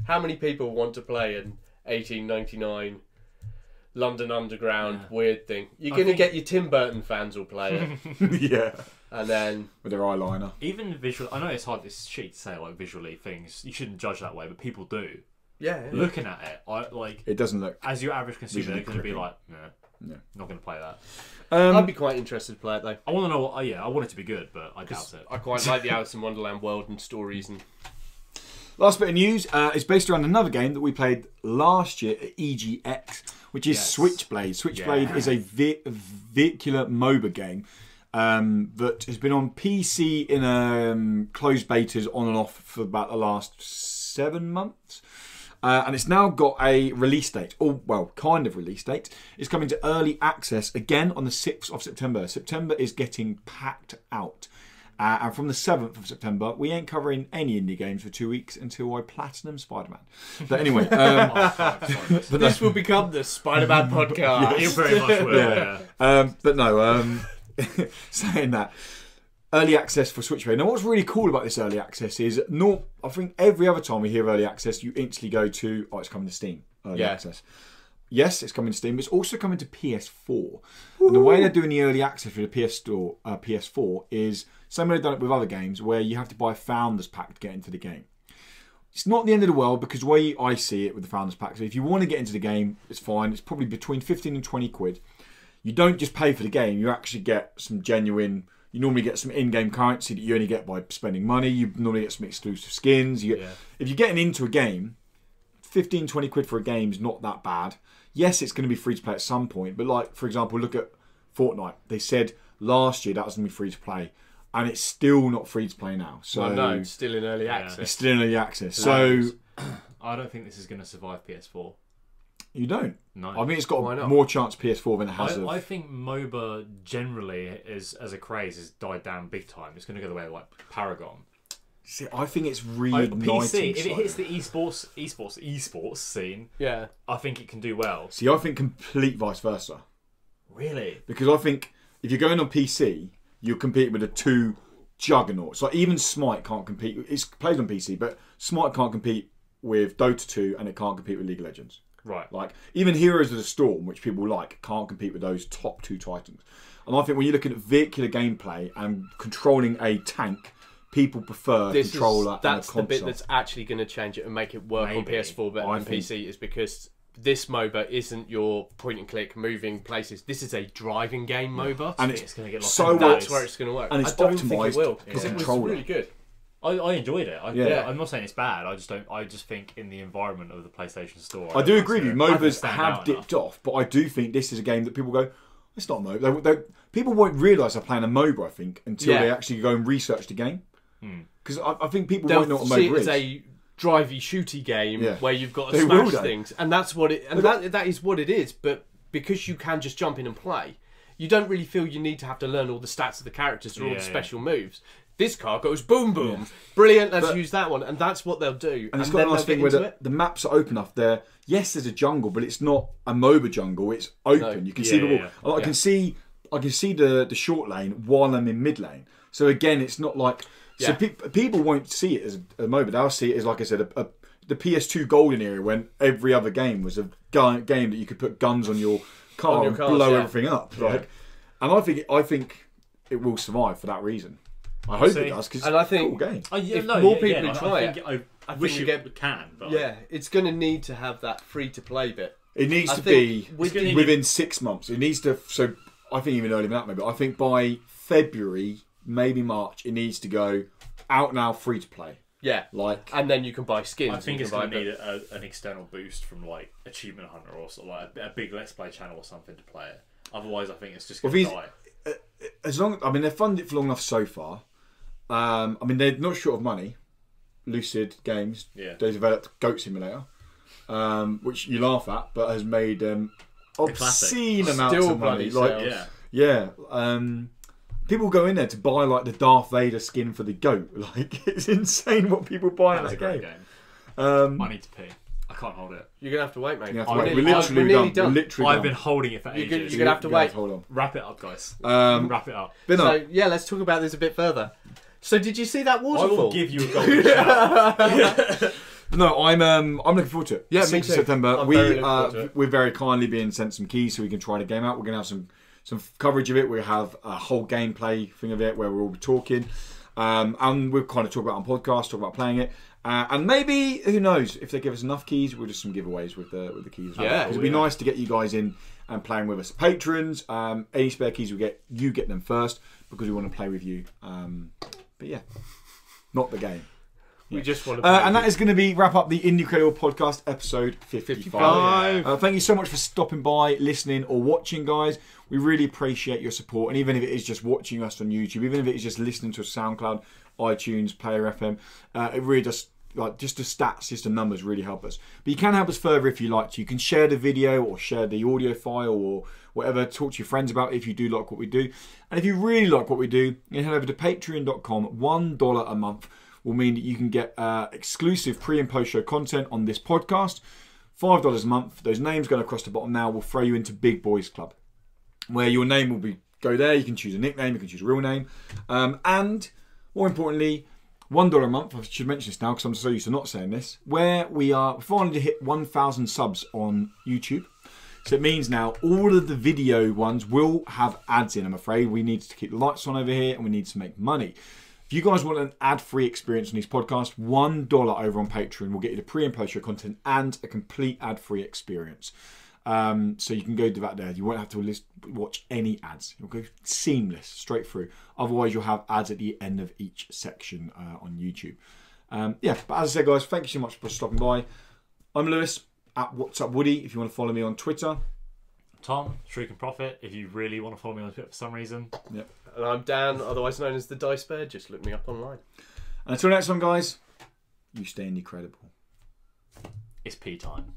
how many people want to play an 1899 London Underground weird thing? You're going to get your Tim Burton fans will play it. Yeah. And then with their eyeliner. Even visual, I know it's hard. It's shitty to say like visually things. You shouldn't judge that way, but people do. Yeah. Looking at it, it doesn't look. As your average consumer, they're going to be like, no, not going to play that. I'd be quite interested to play it though. I want to know. I want it to be good, but I doubt it. I quite like the Alice in Wonderland world and stories. And last bit of news is based around another game that we played last year at EGX, which is Switchblade. Switchblade is a vehicular MOBA game. That has been on PC in closed betas on and off for about the last 7 months. And it's now got a release date. Kind of release date. It's coming to early access again on the 6th of September. September is getting packed out. And from the 7th of September, we ain't covering any indie games for 2 weeks until I platinum Spider-Man. But anyway... this will become the Spider-Man podcast. It very much will, but no... saying that, early access for Switchblade. Now, what's really cool about this early access is, I think every other time we hear early access, you instantly go to, it's coming to Steam. Early access. Yes, it's coming to Steam, but it's also coming to PS4. And the way they're doing the early access for the PS4 is, same way they've done it with other games, where you have to buy a Founders Pack to get into the game. It's not the end of the world, because the way I see it with the Founders Pack, so if you want to get into the game, it's fine. It's probably between 15 and 20 quid. You don't just pay for the game, you actually get some genuine... You normally get some in-game currency that you only get by spending money. You normally get some exclusive skins. If you're getting into a game, 15, 20 quid for a game is not that bad. Yes, it's going to be free to play at some point, but for example, look at Fortnite. They said last year that was going to be free to play, and it's still not free to play now. So no, it's still in early access. It's still in early access. So I don't think this is going to survive PS4. You don't? No. I mean, it's got more chance PS4 than it has I think MOBA generally, as a craze, has died down big time. It's going to go the way of Paragon. See, I think it's reigniting. PC, if it hits the esports scene, Yeah. I think it can do well. See, I think complete vice versa. Really? Because I think if you're going on PC, you're competing with the two juggernauts. Like even Smite can't compete. It's plays on PC, but Smite can't compete with Dota 2, and it can't compete with League of Legends. Right. Like even Heroes of the Storm, which people like, can't compete with those top two titans. And I think when you're looking at vehicular gameplay and controlling a tank, people prefer controller and a console. That's the bit that's actually going to change it and make it work on PS4 better than PC, is because this MOBA isn't your point and click moving places. This is a driving game MOBA, and it's going to get so that's where it's going to work. And it's I don't optimized think it will, because it was controller. really good. I enjoyed it. Yeah. I'm not saying it's bad. I just think in the environment of the PlayStation Store, I do agree with you. MOBAs stand have out dipped off, but I do think this is a game that people go, it's not a MOBA. People won't realise they're playing a MOBA, I think, until they actually go and research the game. Because I think people won't know what a MOBA is. It's a drivey, shooty game where you've got to They smash will, though. things, and that's what it. And that is what it is. But because you can just jump in and play, you don't really feel you need to have to learn all the stats of the characters or all the special moves. This car goes boom boom, brilliant. Let's use that one, and that's what they'll do. And it's got a nice thing where the maps are open enough. There, yes, there's a jungle, but it's not a MOBA jungle. It's open. You can see the wall. I can see the short lane while I'm in mid lane. So again, it's not like so people won't see it as a MOBA. They'll see it as, like I said, the PS2 golden era when every other game was a game that you could put guns on your car and blow everything up. Like, and I think it will survive for that reason. I hope it does, because it's a cool game. If more people try it, I wish it can. But it's going to need to have that free-to-play bit. It needs to be within 6 months. It needs to. So I think even earlier than that, maybe. I think by February, maybe March, it needs to go out now, free to play. Yeah, and then you can buy skins. I think it's going to need an external boost from like Achievement Hunter or sort of like a big Let's Play channel or something to play it. Otherwise, I think it's just going to die. As long, they've funded it for long enough so far. They're not short of money. Lucid Games, they developed Goat Simulator, which you laugh at, but has made obscene amounts of money. People go in there to buy like the Darth Vader skin for the goat. Like, it's insane what people buy in that game. I need to pee. I can't hold it. You're gonna have to wait, mate. We're literally done. I've been holding it for ages. You're gonna have to wait. Hold on. Wrap it up, guys. Wrap it up. Let's talk about this a bit further. So, did you see that waterfall? I will give you a golden shout. No, I'm looking forward to it. Yeah, 6th of September. We're very kindly being sent some keys so we can try the game out. We're gonna have some coverage of it. We'll have a whole gameplay thing of it where we'll all be talking, and we'll kind of talk about it on podcast, talk about playing it, and maybe, who knows, if they give us enough keys, we'll do some giveaways with the keys as well. Because it'd be nice to get you guys in and playing with us. Patrons, any spare keys you get them first, because we want to play with you. But yeah, not the game. We just want to play and that is going to wrap up the Indie Credible Podcast episode 55. Thank you so much for stopping by, listening or watching, guys. We really appreciate your support, and even if it is just watching us on YouTube, even if it is just listening to us SoundCloud, iTunes, Player FM, it really does. Like, just the stats, just the numbers really help us. But you can help us further if you like to. You can share the video or share the audio file or whatever. Talk to your friends about it if you do like what we do. And if you really like what we do, you can head over to patreon.com. $1 a month will mean that you can get exclusive pre and post show content on this podcast. $5 a month. Those names going across the bottom now will throw you into Big Boys Club, where your name will go there. You can choose a nickname. You can choose a real name. And more importantly, $1 a month, I should mention this now because I'm so used to not saying this, where we finally hit 1,000 subs on YouTube. So it means now all of the video ones will have ads in, I'm afraid. We need to keep the lights on over here and we need to make money. If you guys want an ad-free experience on these podcasts, $1 over on Patreon will get you the pre and post show content and a complete ad-free experience. So you can go do that there. You won't have to watch any ads. You'll go seamless, straight through. Otherwise, you'll have ads at the end of each section on YouTube. But as I said, guys, thank you so much for stopping by. I'm Lewis, at What's Up Woody, if you want to follow me on Twitter. Tom, Shrieking Prophet, if you really want to follow me on Twitter for some reason. Yep. And I'm Dan, otherwise known as the Dice Bear. Just look me up online. And until next time, guys, you stay indie credible. It's pee time.